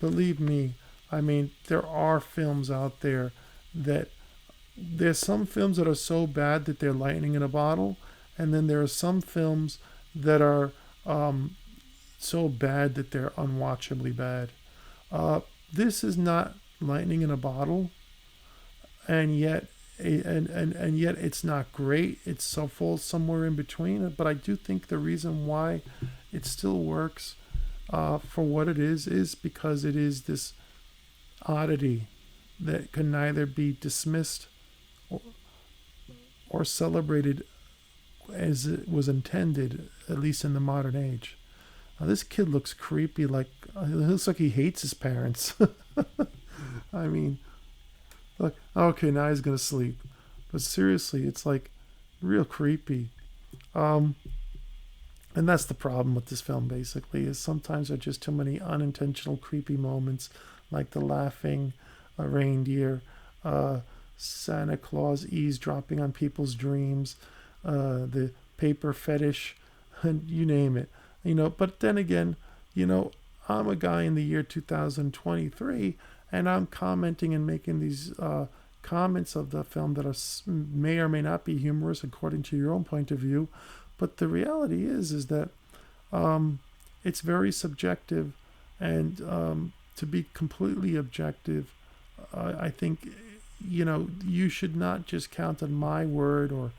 believe me, I mean, there are films out there that there's some films that are so bad that they're lightning in a bottle, and then there are some films that are so bad that they're unwatchably bad. This is not lightning in a bottle, and yet it's not great. It's so falls somewhere in between. But I do think the reason why it still works for what it is because it is this oddity that can neither be dismissed or celebrated as it was intended, at least in the modern age. Now, this kid looks creepy, like it looks like he hates his parents. I mean, look, okay, now he's gonna sleep. But seriously, it's like real creepy. And that's the problem with this film, basically, is sometimes there are just too many unintentional creepy moments, like the laughing reindeer, Santa Claus eavesdropping on people's dreams, the paper fetish, and you name it. But then again, I'm a guy in the year 2023, and I'm commenting and making these comments of the film that may or may not be humorous according to your own point of view. But the reality is that it's very subjective, and to be completely objective, I think you should not just count on my word or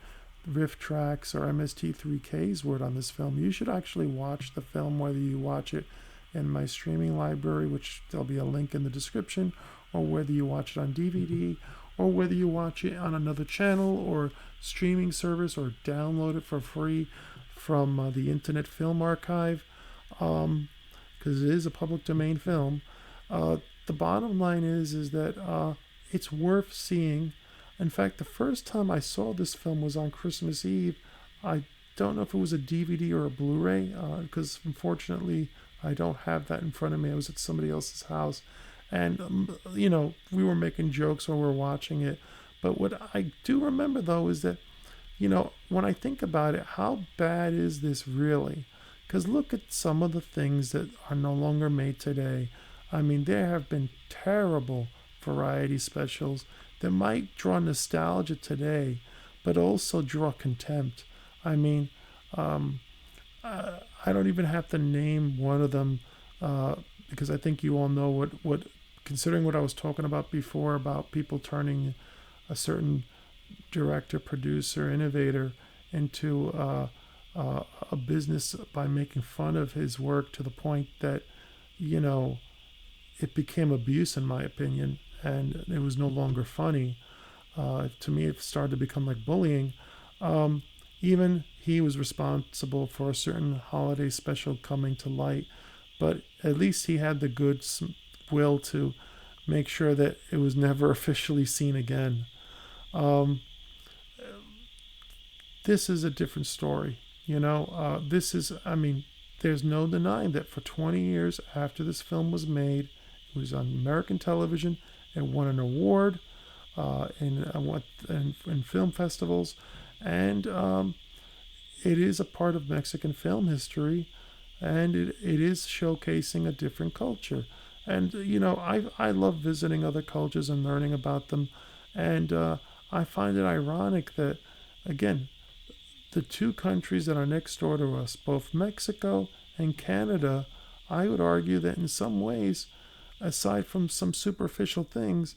Riff Tracks or MST3K's word on this film. You should actually watch the film, whether you watch it in my streaming library, which there'll be a link in the description, or whether you watch it on DVD, or whether you watch it on another channel or streaming service, or download it for free from the Internet Film Archive, because it is a public domain film. The bottom line is that it's worth seeing. In fact, the first time I saw this film was on Christmas Eve. I don't know if it was a DVD or a Blu-ray, because unfortunately I don't have that in front of me. I was at somebody else's house, and we were making jokes while we were watching it. But what I do remember, though, is that when I think about it, how bad is this really? Because look at some of the things that are no longer made today. I mean, there have been terrible variety specials that might draw nostalgia today, but also draw contempt. I mean, I don't even have to name one of them, because I think you all know what considering what I was talking about before, about people turning a certain director, producer, innovator into a business by making fun of his work to the point that, it became abuse, in my opinion, and it was no longer funny. To me, it started to become like bullying. Even he was responsible for a certain holiday special coming to light, but at least he had the good will to make sure that it was never officially seen again. This is a different story. There's no denying that for 20 years after this film was made, it was on American television It won an award in film festivals, and it is a part of Mexican film history, and it is showcasing a different culture. And I love visiting other cultures and learning about them, and I find it ironic that, again, the two countries that are next door to us, both Mexico and Canada, I would argue that in some ways, aside from some superficial things,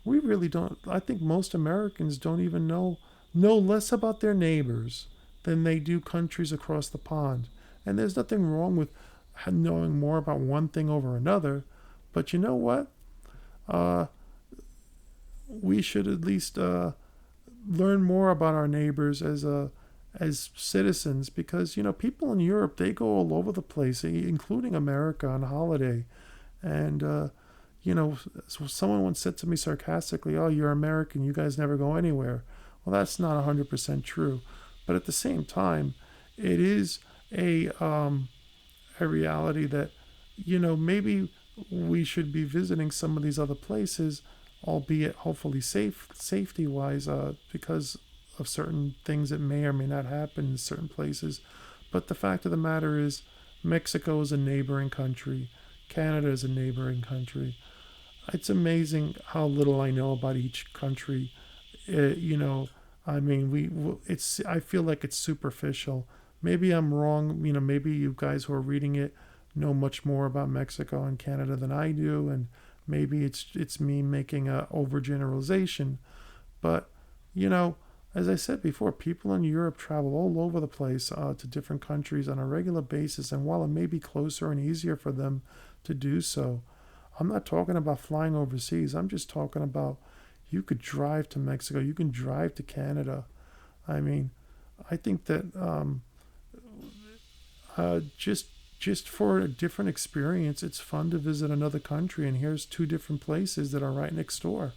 we really don't. I think most Americans don't even know less about their neighbors than they do countries across the pond. And there's nothing wrong with knowing more about one thing over another, but you know what? We should at least learn more about our neighbors as citizens, because people in Europe, they go all over the place, including America, on holiday. And so someone once said to me sarcastically, "Oh, you're American, you guys never go anywhere." Well, that's not 100% true, but at the same time, it is a reality that maybe we should be visiting some of these other places, albeit hopefully safety wise, because of certain things that may or may not happen in certain places. But the fact of the matter is, Mexico is a neighboring country. Canada is a neighboring country. It's amazing how little I know about each country. I mean, I feel like it's superficial. Maybe I'm wrong. Maybe you guys who are reading it know much more about Mexico and Canada than I do, and maybe it's me making a overgeneralization. But as I said before, people in Europe travel all over the place to different countries on a regular basis, and while it may be closer and easier for them to do so, I'm not talking about flying overseas. I'm just talking about, you could drive to Mexico, you can drive to Canada. I mean, I think that just for a different experience, it's fun to visit another country, and here's two different places that are right next door.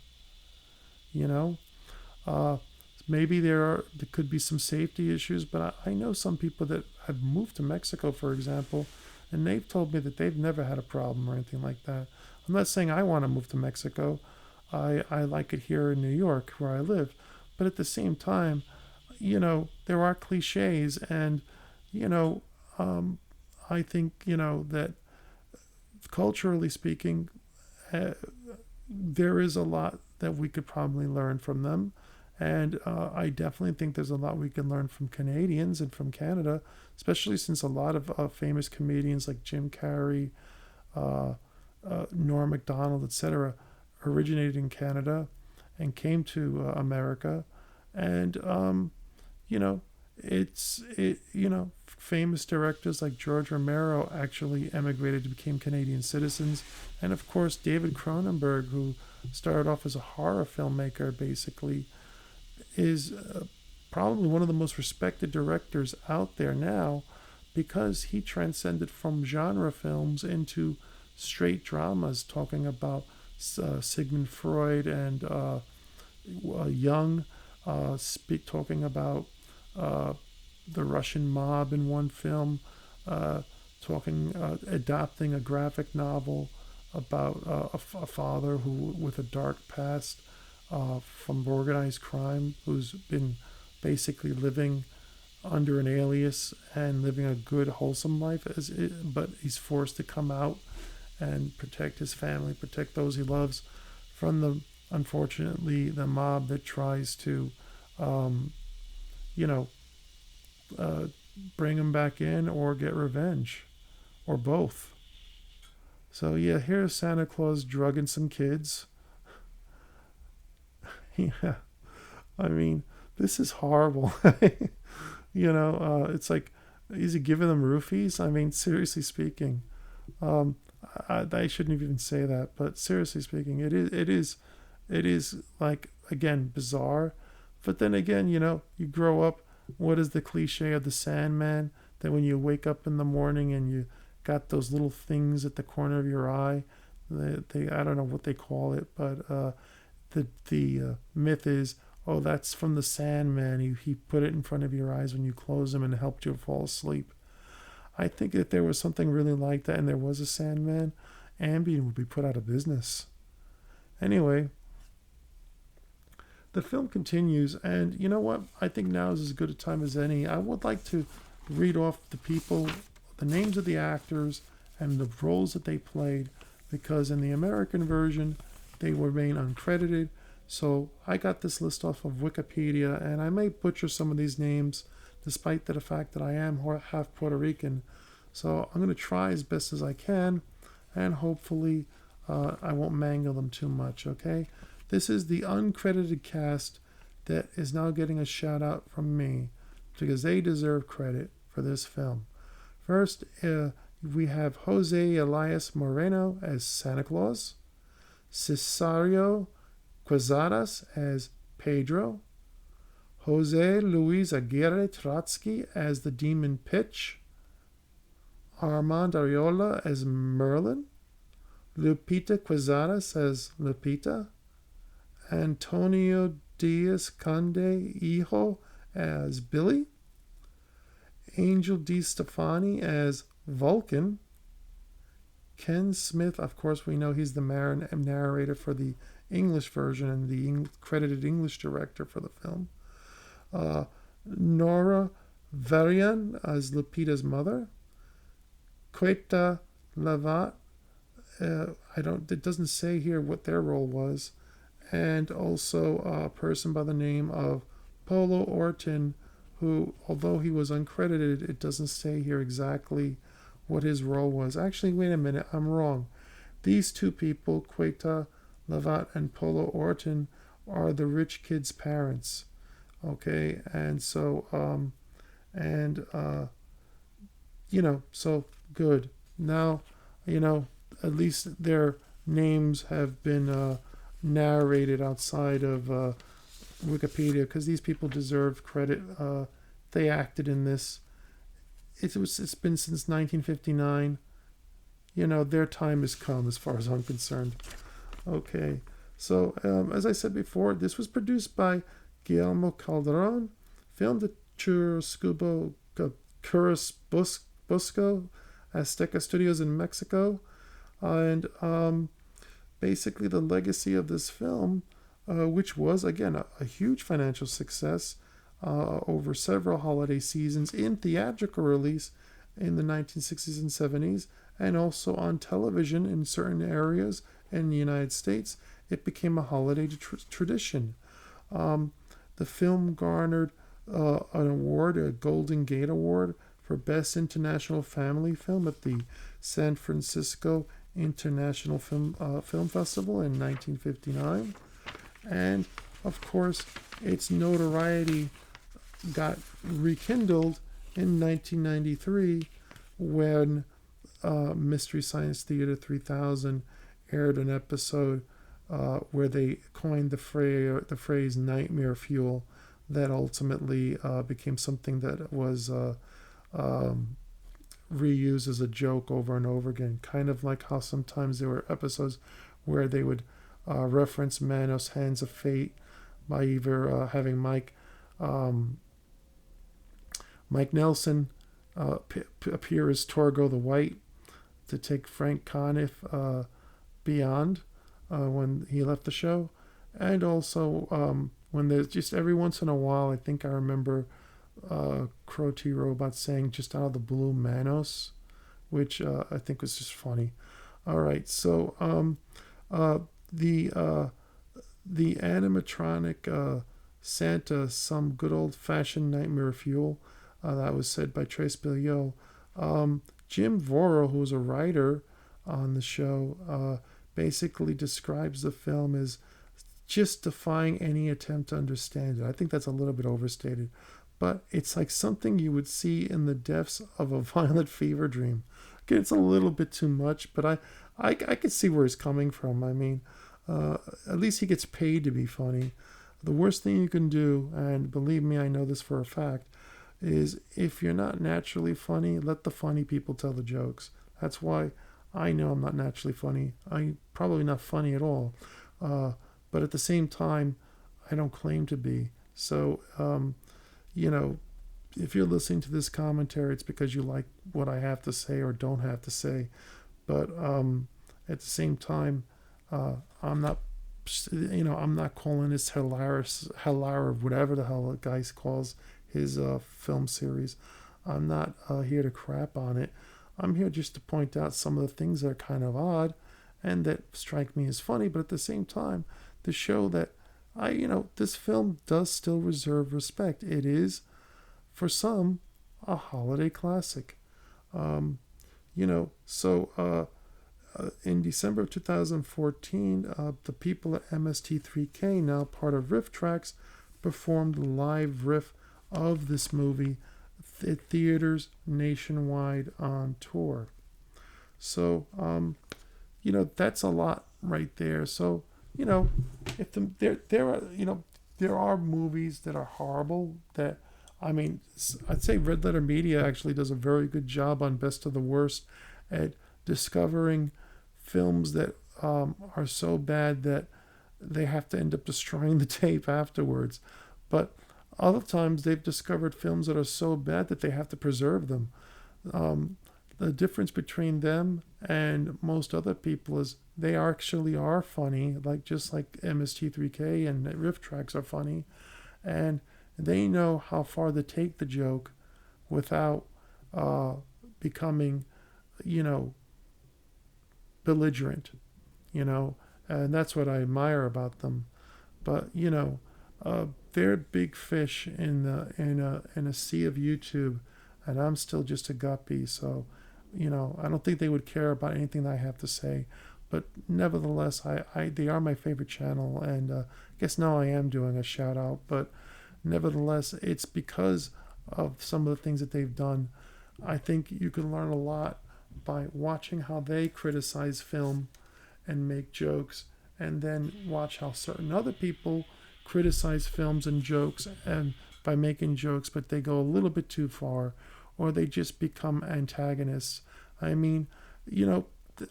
Maybe there could be some safety issues, but I know some people that have moved to Mexico, for example, and they've told me that they've never had a problem or anything like that. I'm not saying I want to move to Mexico. I like it here in New York where I live, but at the same time, there are cliches, and I think that culturally speaking, there is a lot that we could probably learn from them. And I definitely think there's a lot we can learn from Canadians and from Canada, especially since a lot of famous comedians like Jim Carrey, Norm Macdonald, etc., originated in Canada and came to America. And, famous directors like George Romero actually emigrated to become Canadian citizens. And, of course, David Cronenberg, who started off as a horror filmmaker, basically, is probably one of the most respected directors out there now, because he transcended from genre films into straight dramas, talking about Sigmund Freud and Jung, talking about the Russian mob in one film, adapting a graphic novel about a father who with a dark past, from organized crime, who's been basically living under an alias and living a good, wholesome life, but he's forced to come out and protect his family, protect those he loves from unfortunately, the mob that tries to, bring him back in or get revenge, or both. So yeah, here's Santa Claus drugging some kids. Yeah, I mean, this is horrible. It's like, is he giving them roofies? I mean, seriously speaking, I shouldn't even say that, but seriously speaking, it is like, again, bizarre. But then again, you grow up. What is the cliche of the Sandman? That when you wake up in the morning and you got those little things at the corner of your eye, they I don't know what they call it, but the myth is, oh, that's from the Sandman. He put it in front of your eyes when you close them and helped you fall asleep. I think if there was something really like that and there was a Sandman, Ambien would be put out of business. Anyway, the film continues, and you know what? I think now is as good a time as any. I would like to read off the people, the names of the actors, and the roles that they played, because in the American version, they remain uncredited. So I got this list off of Wikipedia, and I may butcher some of these names, despite the fact that I am half Puerto Rican. So I'm going to try as best as I can, and hopefully I won't mangle them too much, okay? This is the uncredited cast that is now getting a shout out from me, because they deserve credit for this film. First, we have Jose Elias Moreno as Santa Claus, Cesario Quezadas as Pedro, Jose Luis Aguirre Trotsky as the Demon Pitch, Armand Ariola as Merlin, Lupita Quezadas as Lupita, Antonio Diaz Conde Hijo as Billy, Angel Di Stefani as Vulcan, Ken Smith, of course we know he's the narrator for the English version and the credited English director for the film, Nora Varian as Lupita's mother, Queta Lavat, it doesn't say here what their role was, and also a person by the name of Polo Orton, who, although he was uncredited, it doesn't say here exactly what his role was. Actually, wait a minute, I'm wrong. These two people, Queta Lavat and Polo Orton, are the rich kid's parents. Okay, and so, so good. Now, at least their names have been narrated outside of Wikipedia, because these people deserve credit. They acted in this. It's been since 1959. Their time has come, as far as I'm concerned. Okay, so as I said before, this was produced by Guillermo Calderón, filmed at Churubusco Azteca Studios in Mexico, and basically the legacy of this film, which was again a huge financial success over several holiday seasons in theatrical release in the 1960s and 70s, and also on television in certain areas in the United States. It became a holiday tradition. The film garnered an award, a Golden Gate Award, for Best International Family Film at the San Francisco International Film Festival in 1959. And, of course, its notoriety got rekindled in 1993 when Mystery Science Theater 3000 aired an episode where they coined the phrase nightmare fuel, that ultimately became something that was reused as a joke over and over again. Kind of like how sometimes there were episodes where they would reference Manos' Hands of Fate by either having Mike Nelson appear as Torgo the White to take Frank Conniff beyond when he left the show, and also when there's just every once in a while, I think I remember Crow T Robot saying just out of the blue Manos, which I think was just funny. All right, so the animatronic Santa, some good old fashioned nightmare fuel, that was said by Trace Billiot. Jim Voro, who was a writer on the show, basically describes the film as just defying any attempt to understand it. I think that's a little bit overstated, but it's like something you would see in the depths of a violent fever dream. Okay, it's a little bit too much, but I could see where he's coming from. I mean, at least he gets paid to be funny. The worst thing you can do, and believe me, I know this for a fact, is if you're not naturally funny, let the funny people tell the jokes. That's why I know I'm not naturally funny. I'm probably not funny at all. But at the same time, I don't claim to be. So, if you're listening to this commentary, it's because you like what I have to say or don't have to say. But at the same time, I'm not I'm not calling this hilarious, whatever the hell a guy calls his film series. I'm not here to crap on it. I'm here just to point out some of the things that are kind of odd and that strike me as funny, but at the same time, to show that this film does still reserve respect. It is, for some, a holiday classic. In December of 2014, the people at MST3K, now part of Riff Tracks, performed a live riff of this movie at theaters nationwide on tour. So, that's a lot right there. So, if there are movies that are horrible that, I'd say Red Letter Media actually does a very good job on Best of the Worst at discovering films that are so bad that they have to end up destroying the tape afterwards. But other times they've discovered films that are so bad that they have to preserve them. The difference between them and most other people is they actually are funny, just like MST3K and Riff Tracks are funny, and they know how far to take the joke without becoming, belligerent, and that's what I admire about them. But they're big fish in a sea of YouTube, and I'm still just a guppy. So, I don't think they would care about anything that I have to say. But nevertheless, they are my favorite channel, and I guess now I am doing a shout out. But nevertheless, it's because of some of the things that they've done. I think you can learn a lot by watching how they criticize film and make jokes, and then watch how certain other people criticize films and jokes and by making jokes, but they go a little bit too far, or they just become antagonists.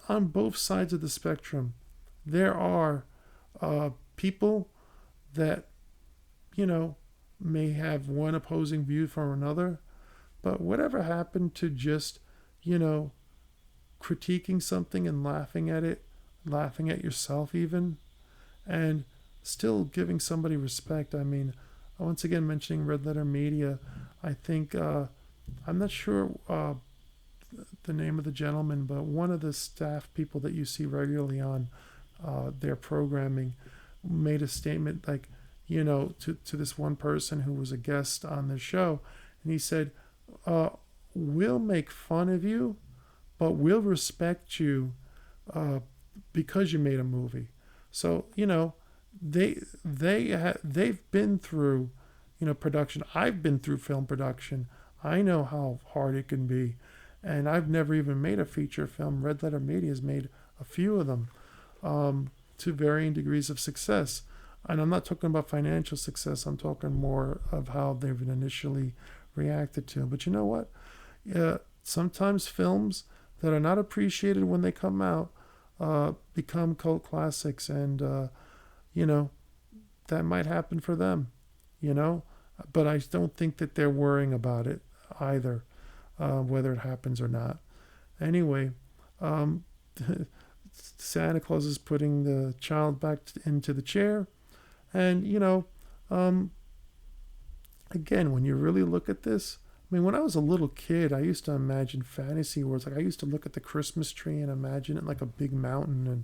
On both sides of the spectrum, there are people that, may have one opposing view from another, but whatever happened to just, critiquing something and laughing at it, laughing at yourself even, and still giving somebody respect? Once again, mentioning Red Letter Media, I think, I'm not sure the name of the gentleman, but one of the staff people that you see regularly on their programming made a statement to this one person who was a guest on the show, and he said, we'll make fun of you, but we'll respect you because you made a movie. So, they've been through, production. I've been through film production. I know how hard it can be. And I've never even made a feature film. Red Letter Media has made a few of them to varying degrees of success. And I'm not talking about financial success. I'm talking more of how they've been initially reacted to. But you know what? Sometimes films that are not appreciated when they come out become cult classics. And, that might happen for them, But I don't think that they're worrying about it either. Whether it happens or not. Anyway, Santa Claus is putting the child back into the chair. And, again, when you really look at this, when I was a little kid, I used to imagine fantasy worlds. I used to look at the Christmas tree and imagine it like a big mountain, and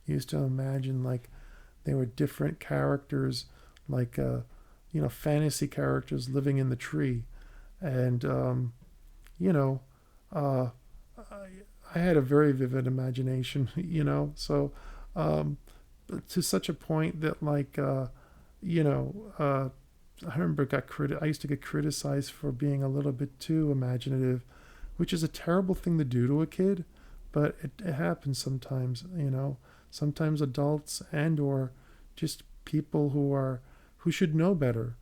used to imagine there were different characters, fantasy characters living in the tree. And, I had a very vivid imagination, so to such a point that I remember I used to get criticized for being a little bit too imaginative, which is a terrible thing to do to a kid, but it happens sometimes. Sometimes adults and or just people who should know better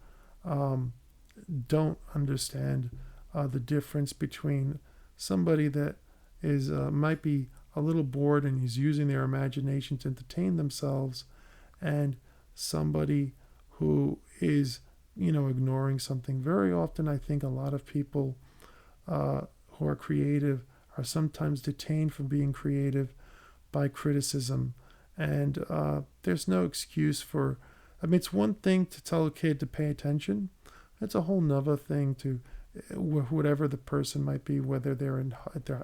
don't understand the difference between somebody that is might be a little bored and is using their imagination to entertain themselves, and somebody who is ignoring something. Very often, I think a lot of people who are creative are sometimes detained from being creative by criticism, And there's no excuse for, I mean, it's one thing to tell a kid to pay attention. It's a whole nother thing to, whatever the person might be, whether they're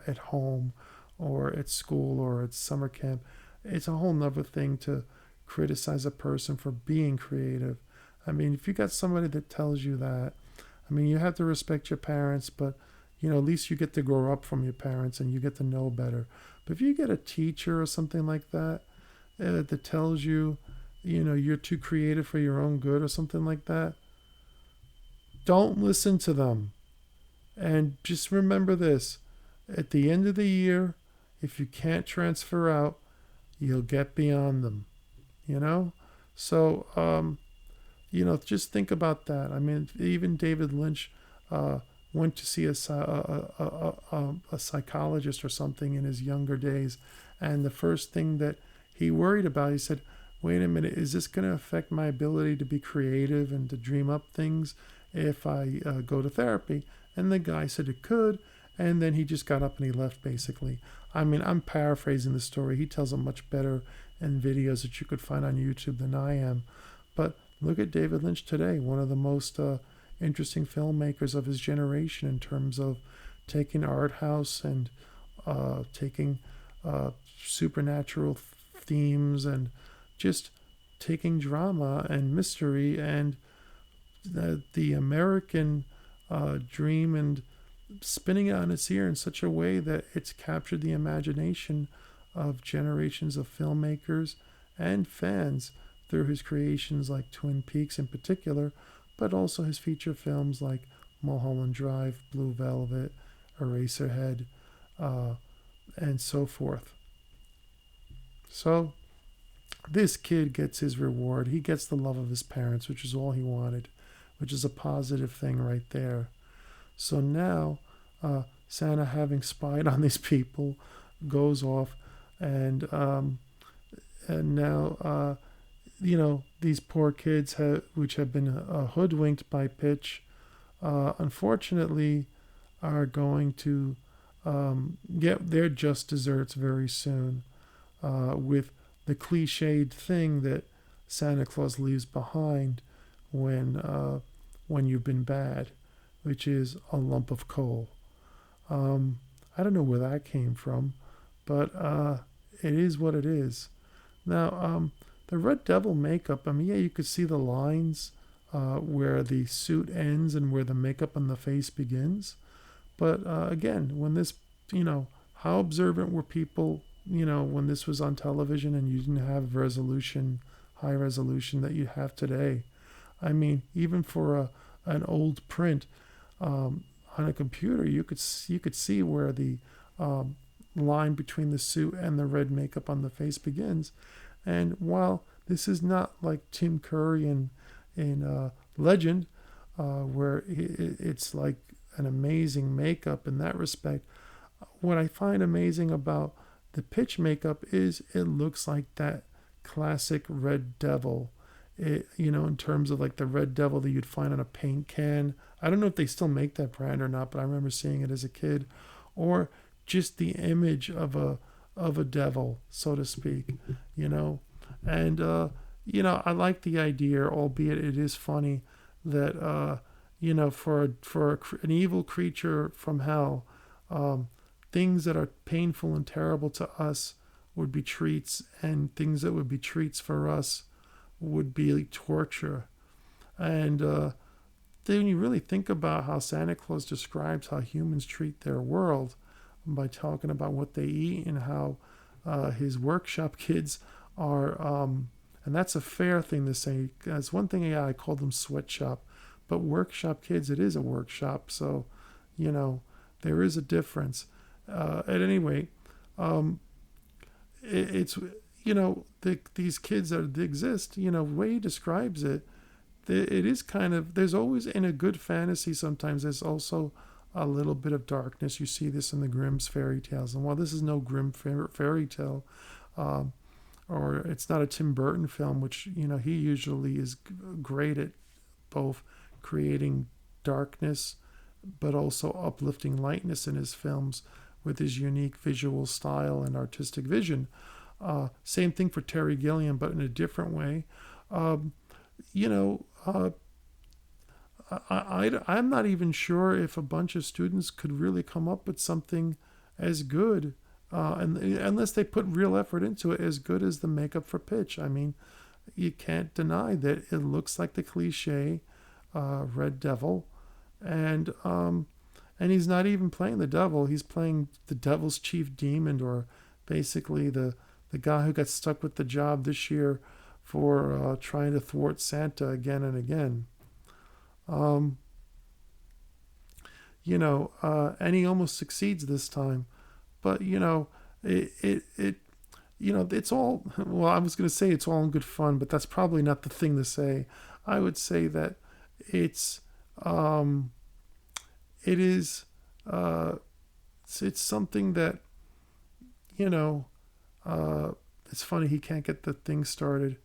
at home or at school or at summer camp, it's a whole nother thing to criticize a person for being creative. I mean, if you got somebody that tells you that, I mean, you have to respect your parents, but, at least you get to grow up from your parents and you get to know better. But if you get a teacher or something like that, that tells you, you're too creative for your own good or something like that, don't listen to them. And just remember this, at the end of the year, if you can't transfer out, you'll get beyond them, So, just think about that. I mean, even David Lynch went to see a psychologist or something in his younger days, and the first thing that he worried about, he said, wait a minute, is this going to affect my ability to be creative and to dream up things if I go to therapy? And the guy said it could, and then he just got up and he left, basically. I mean, I'm paraphrasing the story. He tells it much better in videos that you could find on YouTube than I am. But look at David Lynch today, one of the most interesting filmmakers of his generation in terms of taking art house and taking supernatural themes and just taking drama and mystery and the American dream and spinning it on its ear in such a way that it's captured the imagination of generations of filmmakers and fans through his creations like Twin Peaks in particular, but also his feature films like Mulholland Drive, Blue Velvet, Eraserhead, and so forth. So this kid gets his reward. He gets the love of his parents, which is all he wanted, which is a positive thing right there. So now Santa, having spied on these people, goes off and now these poor kids which have been hoodwinked by Pitch, unfortunately, are going to get their just desserts very soon with the cliched thing that Santa Claus leaves behind when you've been bad, which is a lump of coal. I don't know where that came from, but it is what it is. Now, the Red Devil makeup, I mean, yeah, you could see the lines where the suit ends and where the makeup on the face begins. But again, when this, how observant were people, when this was on television and you didn't have high resolution that you have today? I mean, even for an old print on a computer, you could see where the line between the suit and the red makeup on the face begins. And while this is not like Tim Curry in Legend, where it's like an amazing makeup in that respect, what I find amazing about the Pitch makeup is it looks like that classic Red Devil. In terms of like the Red Devil that you'd find on a paint can. I don't know if they still make that brand or not, but I remember seeing it as a kid. Or just the image of a devil, so to speak, And, I like the idea, albeit it is funny, that, for an evil creature from hell, things that are painful and terrible to us would be treats, and things that would be treats for us would be torture. And then you really think about how Santa Claus describes how humans treat their world by talking about what they eat and how his workshop kids are, and that's a fair thing to say. That's one thing, I call them sweatshop, but workshop kids, it is a workshop, so, there is a difference. At any rate, it's, these kids that exist, the way he describes it, it is kind of, there's always, in a good fantasy sometimes, there's also a little bit of darkness. You see this in the Grimm's fairy tales. And while this is no Grimm fairy tale, or it's not a Tim Burton film, which, he usually is great at both creating darkness, but also uplifting lightness in his films with his unique visual style and artistic vision. Same thing for Terry Gilliam, but in a different way. Um, you know, I'm not even sure if a bunch of students could really come up with something as good, and unless they put real effort into it, as good as the makeup for Pitch. I mean, you can't deny that it looks like the cliche Red Devil, and he's not even playing the devil. He's playing the devil's chief demon, or basically the guy who got stuck with the job this year for trying to thwart Santa again and again. And he almost succeeds this time, but it's all, well, I was going to say it's all in good fun, but that's probably not the thing to say. I would say that it's something that, it's funny he can't get the thing started.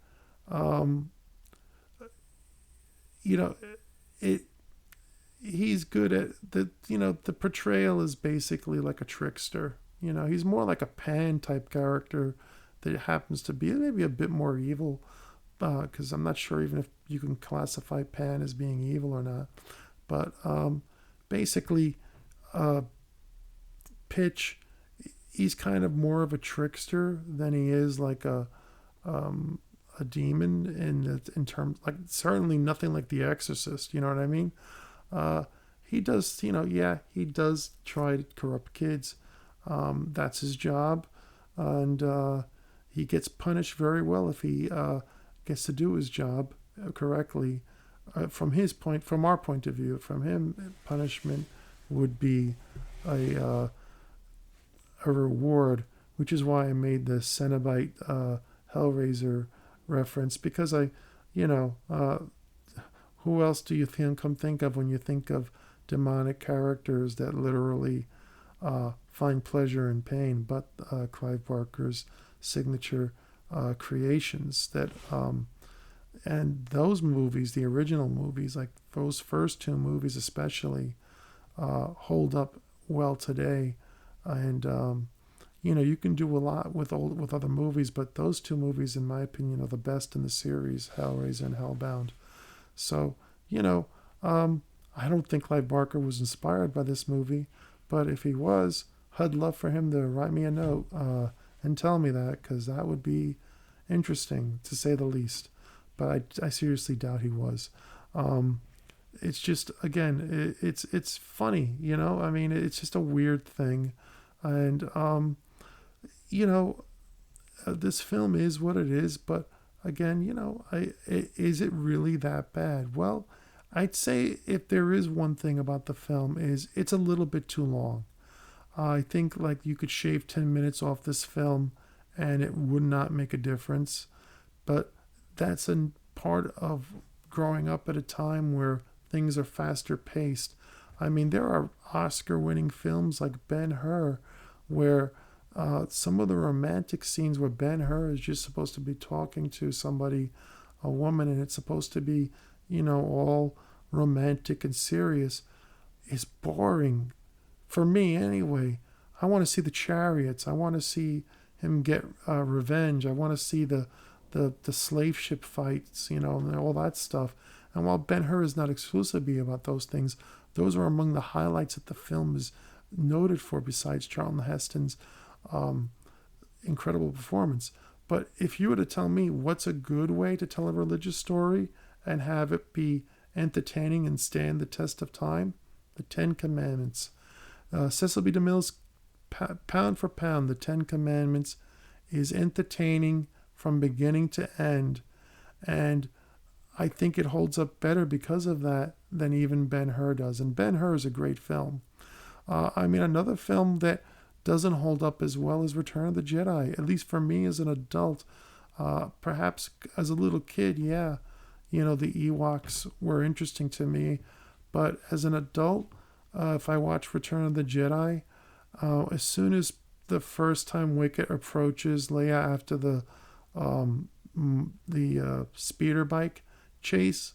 He's good at the portrayal is basically like a trickster. He's more like a Pan type character that happens to be maybe a bit more evil, because I'm not sure even if you can classify Pan as being evil or not. But basically, Pitch, he's kind of more of a trickster than he is like a demon in terms, like, certainly nothing like The Exorcist. You know what I mean? He does, he does try to corrupt kids. That's his job, and he gets punished very well if he gets to do his job correctly. From our point of view, from him, punishment would be a reward, which is why I made the Cenobite Hellraiser reference, because who else do you think of when you think of demonic characters that literally find pleasure in pain, but Clive Barker's signature creations that and those movies, the original movies, like those first two movies especially, hold up well today. And you can do a lot with other movies, but those two movies, in my opinion, are the best in the series, Hellraiser and Hellbound. So, I don't think Clive Barker was inspired by this movie, but if he was, I'd love for him to write me a note and tell me that, because that would be interesting, to say the least. But I seriously doubt he was. It's just, again, it's funny, I mean, it's just a weird thing. And, this film is what it is, but again, is it really that bad? Well, I'd say if there is one thing about the film is it's a little bit too long. I think like you could shave 10 minutes off this film and it would not make a difference. But that's a part of growing up at a time where things are faster paced. I mean, there are Oscar-winning films like Ben-Hur where some of the romantic scenes where Ben-Hur is just supposed to be talking to somebody, a woman, and it's supposed to be, all romantic and serious, is boring. For me, anyway. I want to see the chariots. I want to see him get revenge. I want to see the slave ship fights, and all that stuff. And while Ben-Hur is not exclusively about those things, those are among the highlights that the film is noted for, besides Charlton Heston's incredible performance. But if you were to tell me what's a good way to tell a religious story and have it be entertaining and stand the test of time, the Ten Commandments. Cecil B. DeMille's pound for pound, the Ten Commandments is entertaining from beginning to end, and I think it holds up better because of that than even Ben-Hur does. And Ben-Hur is a great film. Another film that doesn't hold up as well as Return of the Jedi, at least for me as an adult. Perhaps as a little kid, the Ewoks were interesting to me. But as an adult, if I watch Return of the Jedi, as soon as the first time Wicket approaches Leia after the speeder bike chase,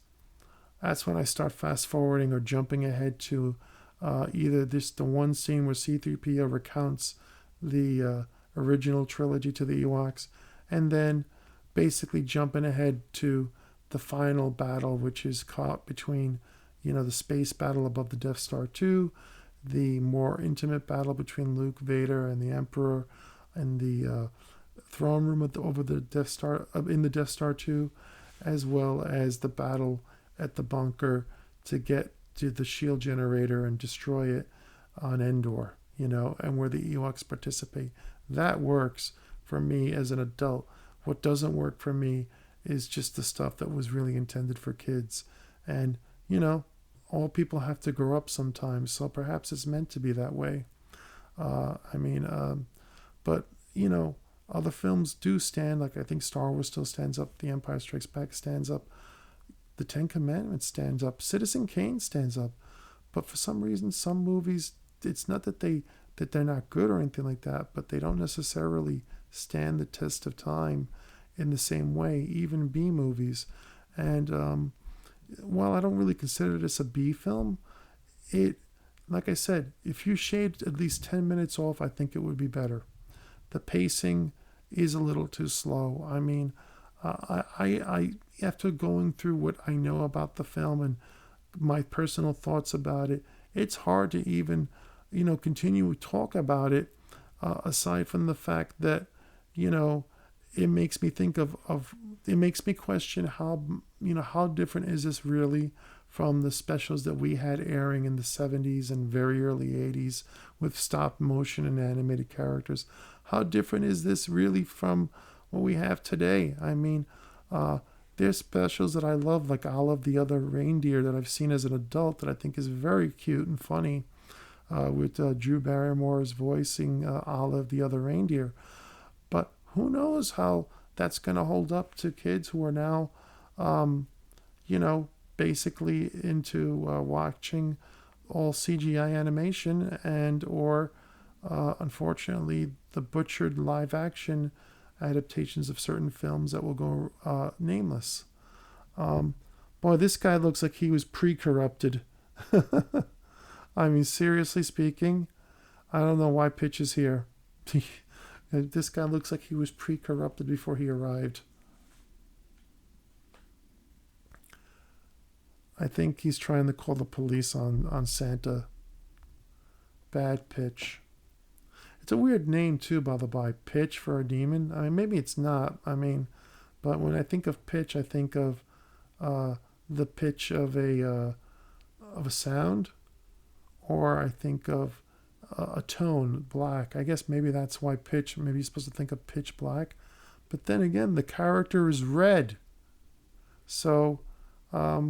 that's when I start fast forwarding or jumping ahead to either the one scene where C-3PO recounts the original trilogy to the Ewoks, and then basically jumping ahead to the final battle, which is caught between, the space battle above the Death Star 2, the more intimate battle between Luke, Vader, and the Emperor in the throne room over the Death Star, in the Death Star 2, as well as the battle at the bunker to get to the shield generator and destroy it on Endor, and where the Ewoks participate. That works for me as an adult. What doesn't work for me is just the stuff that was really intended for kids. And, all people have to grow up sometimes, so perhaps it's meant to be that way. But, other films do stand, like I think Star Wars still stands up, The Empire Strikes Back stands up, The Ten Commandments stands up, Citizen Kane stands up. But for some reason, some movies, it's not that they're not good or anything like that, but they don't necessarily stand the test of time in the same way, even B movies. And while I don't really consider this a B film, like I said, if you shaved at least 10 minutes off, I think it would be better. The pacing is a little too slow. I mean, I after going through what I know about the film and my personal thoughts about it, it's hard to even, continue to talk about it, aside from the fact that, it makes me think it makes me question how different is this really from the specials that we had airing in the 70s and very early 80s with stop motion and animated characters. How different is this really from what we have today? I mean, there's specials that I love, like Olive the Other Reindeer, that I've seen as an adult that I think is very cute and funny, with Drew Barrymore's voicing Olive the Other Reindeer. But who knows how that's going to hold up to kids who are now, basically into watching all CGI animation or, unfortunately, the butchered live action adaptations of certain films that will go nameless. Boy, this guy looks like he was pre-corrupted. I mean, seriously speaking, I don't know why Pitch is here. This guy looks like he was pre-corrupted before he arrived. I think he's trying to call the police on Santa. Bad Pitch. It's a weird name too, by the by. Pitch for a demon. I mean, maybe it's not. I mean, but when I think of pitch, I think of the pitch of a sound, or I think of a tone, black. I guess maybe that's why pitch. Maybe you're supposed to think of pitch black, but then again, the character is red. So, I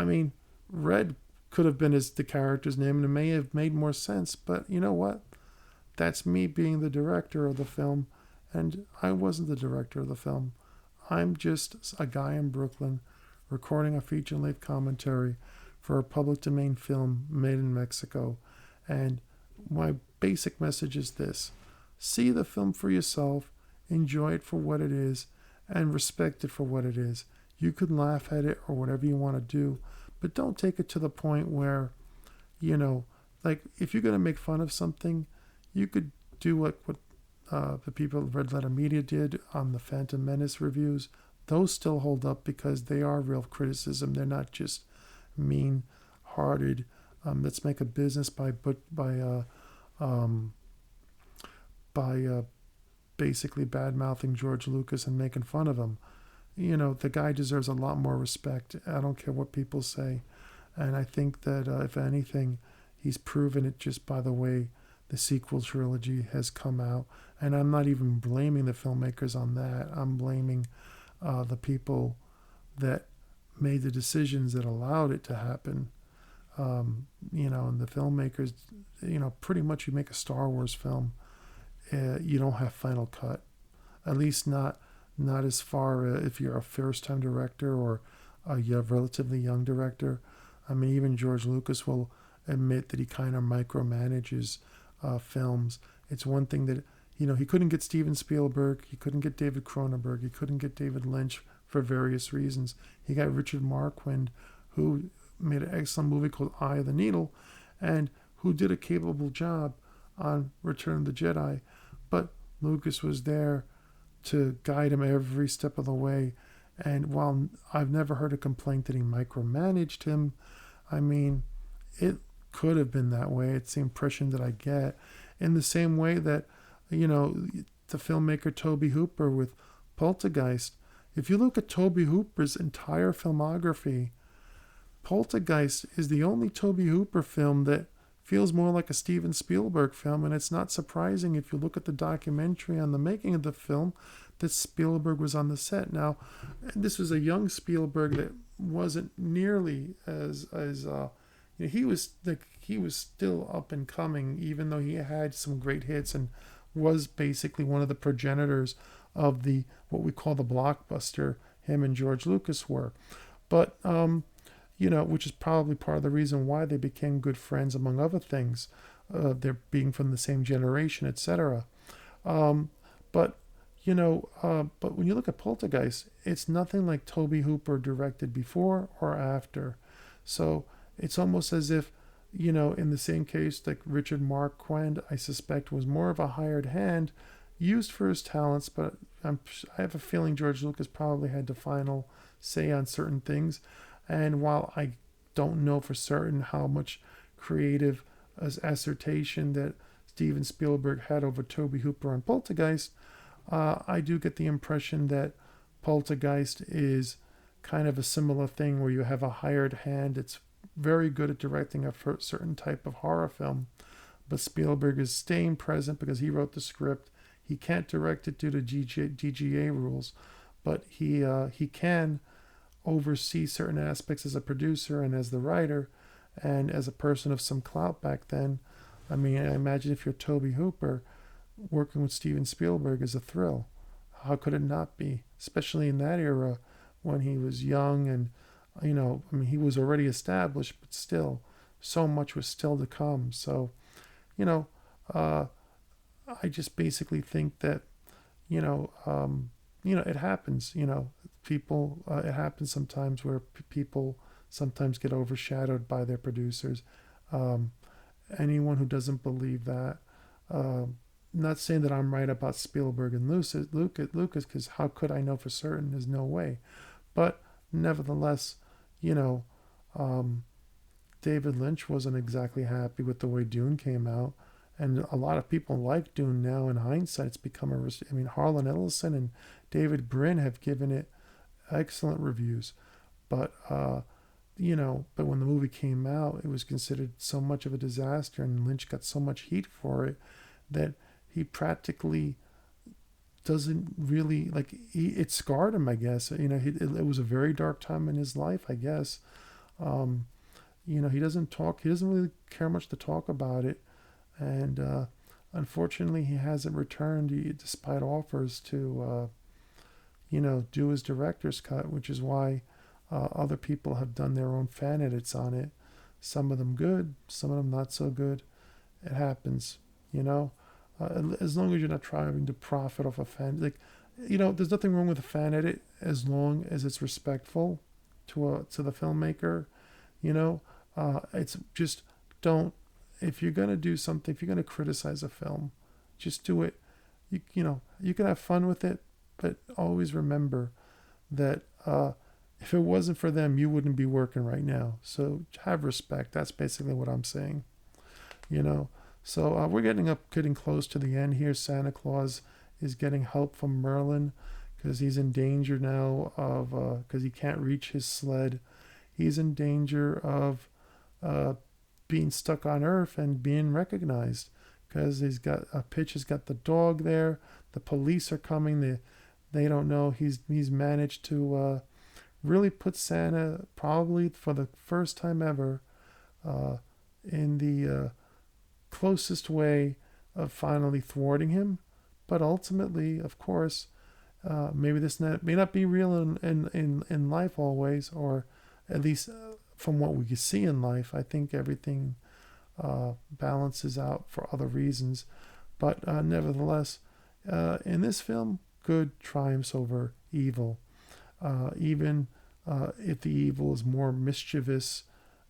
mean, red could have been the character's name, and it may have made more sense. But you know what? That's me being the director of the film, and I wasn't the director of the film. I'm just a guy in Brooklyn recording a feature-length commentary for a public domain film made in Mexico. And my basic message is this: see the film for yourself, enjoy it for what it is, and respect it for what it is. You can laugh at it or whatever you want to do, but don't take it to the point where, like if you're going to make fun of something, you could do what the people at Red Letter Media did on the Phantom Menace reviews. Those still hold up because they are real criticism. They're not just mean-hearted. Let's make a business by basically bad-mouthing George Lucas and making fun of him. The guy deserves a lot more respect. I don't care what people say. And I think that, if anything, he's proven it just by the way the sequel trilogy has come out. And I'm not even blaming the filmmakers on that. I'm blaming the people that made the decisions that allowed it to happen. And the filmmakers, pretty much you make a Star Wars film, you don't have final cut. At least not as far if you're a first-time director or a relatively young director. I mean, even George Lucas will admit that he kind of micromanages films. It's one thing that, he couldn't get Steven Spielberg, he couldn't get David Cronenberg, he couldn't get David Lynch for various reasons. He got Richard Marquand, who made an excellent movie called Eye of the Needle, and who did a capable job. on Return of the Jedi, but Lucas was there to guide him every step of the way. And while I've never heard a complaint that he micromanaged him, I mean, it could have been that way. It's the impression that I get. In the same way that, the filmmaker Tobe Hooper with Poltergeist, if you look at Tobe Hooper's entire filmography, Poltergeist is the only Tobe Hooper film that feels more like a Steven Spielberg film, and it's not surprising if you look at the documentary on the making of the film that Spielberg was on the set. Now, this was a young Spielberg that wasn't nearly as he was still up and coming, even though he had some great hits and was basically one of the progenitors of the what we call the blockbuster. Him and George Lucas were, but which is probably part of the reason why they became good friends, among other things, they're being from the same generation, etc. But when you look at Poltergeist, it's nothing like Tobe Hooper directed before or after. So it's almost as if, in the same case, like Richard Marquand, I suspect, was more of a hired hand, used for his talents, but I have a feeling George Lucas probably had the final say on certain things. And while I don't know for certain how much creative assertion that Steven Spielberg had over Tobe Hooper on Poltergeist, I do get the impression that Poltergeist is kind of a similar thing where you have a hired hand that's very good at directing a certain type of horror film, but Spielberg is staying present because he wrote the script. He can't direct it due to DGA rules, but he can oversee certain aspects as a producer and as the writer, and as a person of some clout back then. I mean, I imagine if you're Tobe Hooper, working with Steven Spielberg is a thrill. How could it not be? Especially in that era when he was young and, he was already established, but still, so much was still to come. So, I just basically think that, it happens, people, it happens sometimes where people sometimes get overshadowed by their producers. Anyone who doesn't believe that, not saying that I'm right about Spielberg and Lucas, because how could I know for certain? There's no way. But nevertheless, David Lynch wasn't exactly happy with the way Dune came out. And a lot of people like Dune now. In hindsight, it's become Harlan Ellison and David Brin have given it excellent reviews. But, but when the movie came out, it was considered so much of a disaster, and Lynch got so much heat for it that he practically doesn't really, it scarred him, I guess. It was a very dark time in his life, I guess. He doesn't really care much to talk about it. And unfortunately, he hasn't returned despite offers to, do his director's cut, which is why other people have done their own fan edits on it. Some of them good, some of them not so good. It happens, as long as you're not trying to profit off a fan. There's nothing wrong with a fan edit as long as it's respectful to the filmmaker. It's just don't. If you're gonna do something, if you're gonna criticize a film, just do it. You can have fun with it, but always remember that if it wasn't for them, you wouldn't be working right now. So have respect. That's basically what I'm saying. So we're getting close to the end here. Santa Claus is getting help from Merlin because he's in danger now of because he can't reach his sled. He's in danger of being stuck on Earth and being recognized because Pitch has got the dog there. The police are coming. They don't know. He's managed to really put Santa, probably for the first time ever, in the closest way of finally thwarting him. But ultimately, of course, maybe this may not be real in life always, or at least from what we can see in life. I think everything balances out for other reasons. But nevertheless, in this film, good triumphs over evil. Even if the evil is more mischievous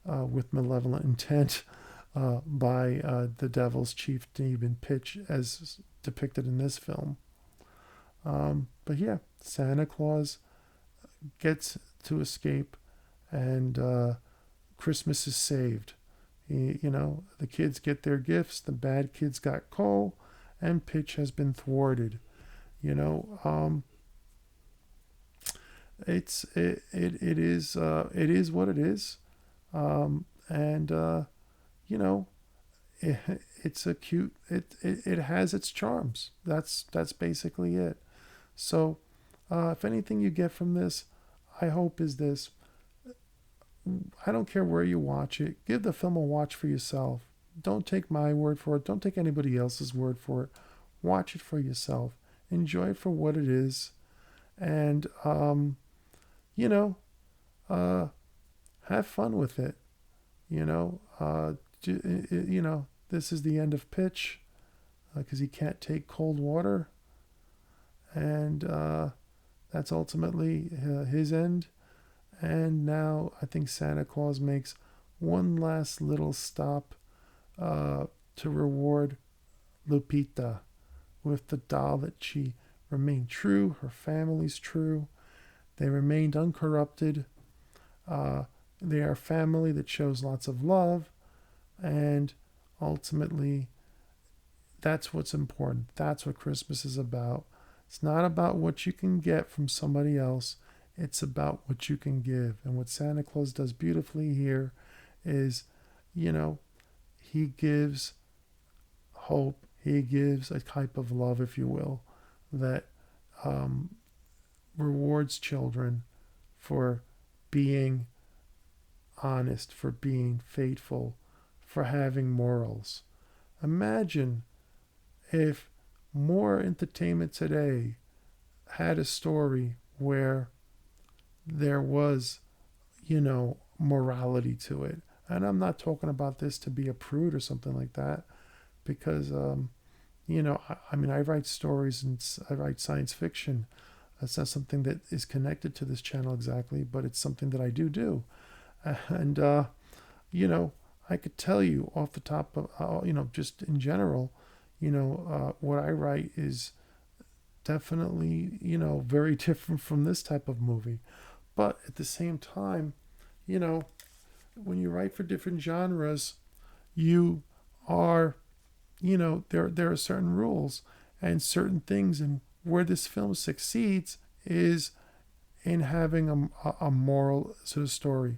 with malevolent intent, by the Devil's chief demon Pitch, as depicted in this film. But yeah, Santa Claus gets to escape, and Christmas is saved. The kids get their gifts, the bad kids got coal, and Pitch has been thwarted. It is what it is, and it's a cute. It has its charms. That's basically it. So, if anything you get from this, I hope is this. I don't care where you watch it. Give the film a watch for yourself. Don't take my word for it. Don't take anybody else's word for it. Watch it for yourself. Enjoy it for what it is. And, have fun with it. This is the end of Pitch because he can't take cold water. And that's ultimately his end. And now I think Santa Claus makes one last little stop to reward Lupita with the doll that she remained true. Her family's true. They remained uncorrupted. They are a family that shows lots of love. And ultimately, that's what's important. That's what Christmas is about. It's not about what you can get from somebody else. It's about what you can give. And what Santa Claus does beautifully here is, he gives hope. He gives a type of love, if you will, that rewards children for being honest, for being faithful, for having morals. Imagine if more entertainment today had a story where there was, morality to it. And I'm not talking about this to be a prude or something like that, because, I write stories and I write science fiction. That's not something that is connected to this channel exactly, but it's something that I do. And, I could tell you off the top of, just in general, what I write is definitely, very different from this type of movie. But at the same time, when you write for different genres, you are, there are certain rules and certain things. And where this film succeeds is in having a moral sort of story.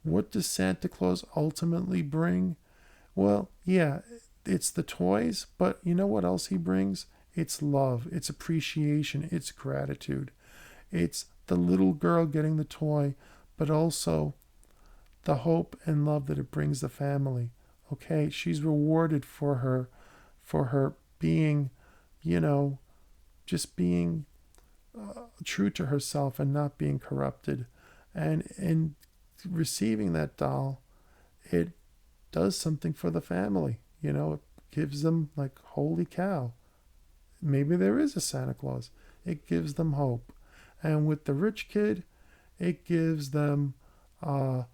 What does Santa Claus ultimately bring? Well, yeah, it's the toys, but you know what else he brings? It's love, it's appreciation, it's gratitude. It's the little girl getting the toy, but also the hope and love that it brings the family. Okay, she's rewarded for her being, just being true to herself and not being corrupted. And in receiving that doll, it does something for the family. It gives them like, holy cow, maybe there is a Santa Claus. It gives them hope. And with the rich kid, it gives them, the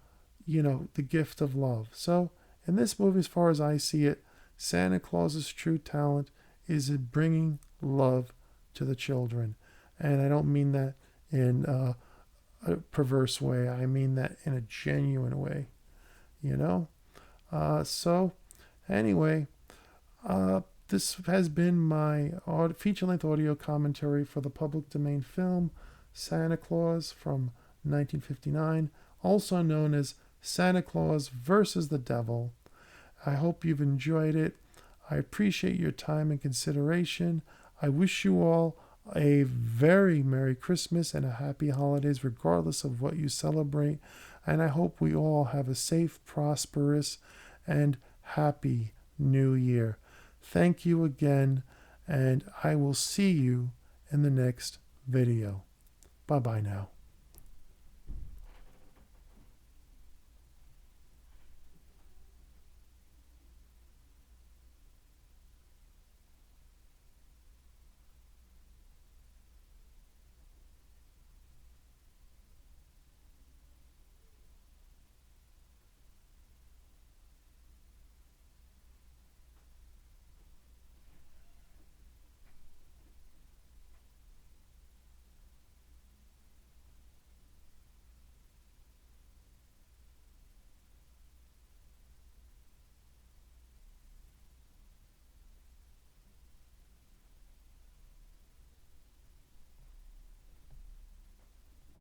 gift of love. So in this movie, as far as I see it, Santa Claus's true talent is in bringing love to the children. And I don't mean that in a perverse way. I mean that in a genuine way, So anyway, this has been my feature-length audio commentary for the public domain film Santa Claus from 1959, also known as Santa Claus versus the Devil. I hope you've enjoyed it. I appreciate your time and consideration. I wish you all a very Merry Christmas and a Happy Holidays, regardless of what you celebrate. And I hope we all have a safe, prosperous, and happy New Year. Thank you again, and I will see you in the next video. Bye-bye now.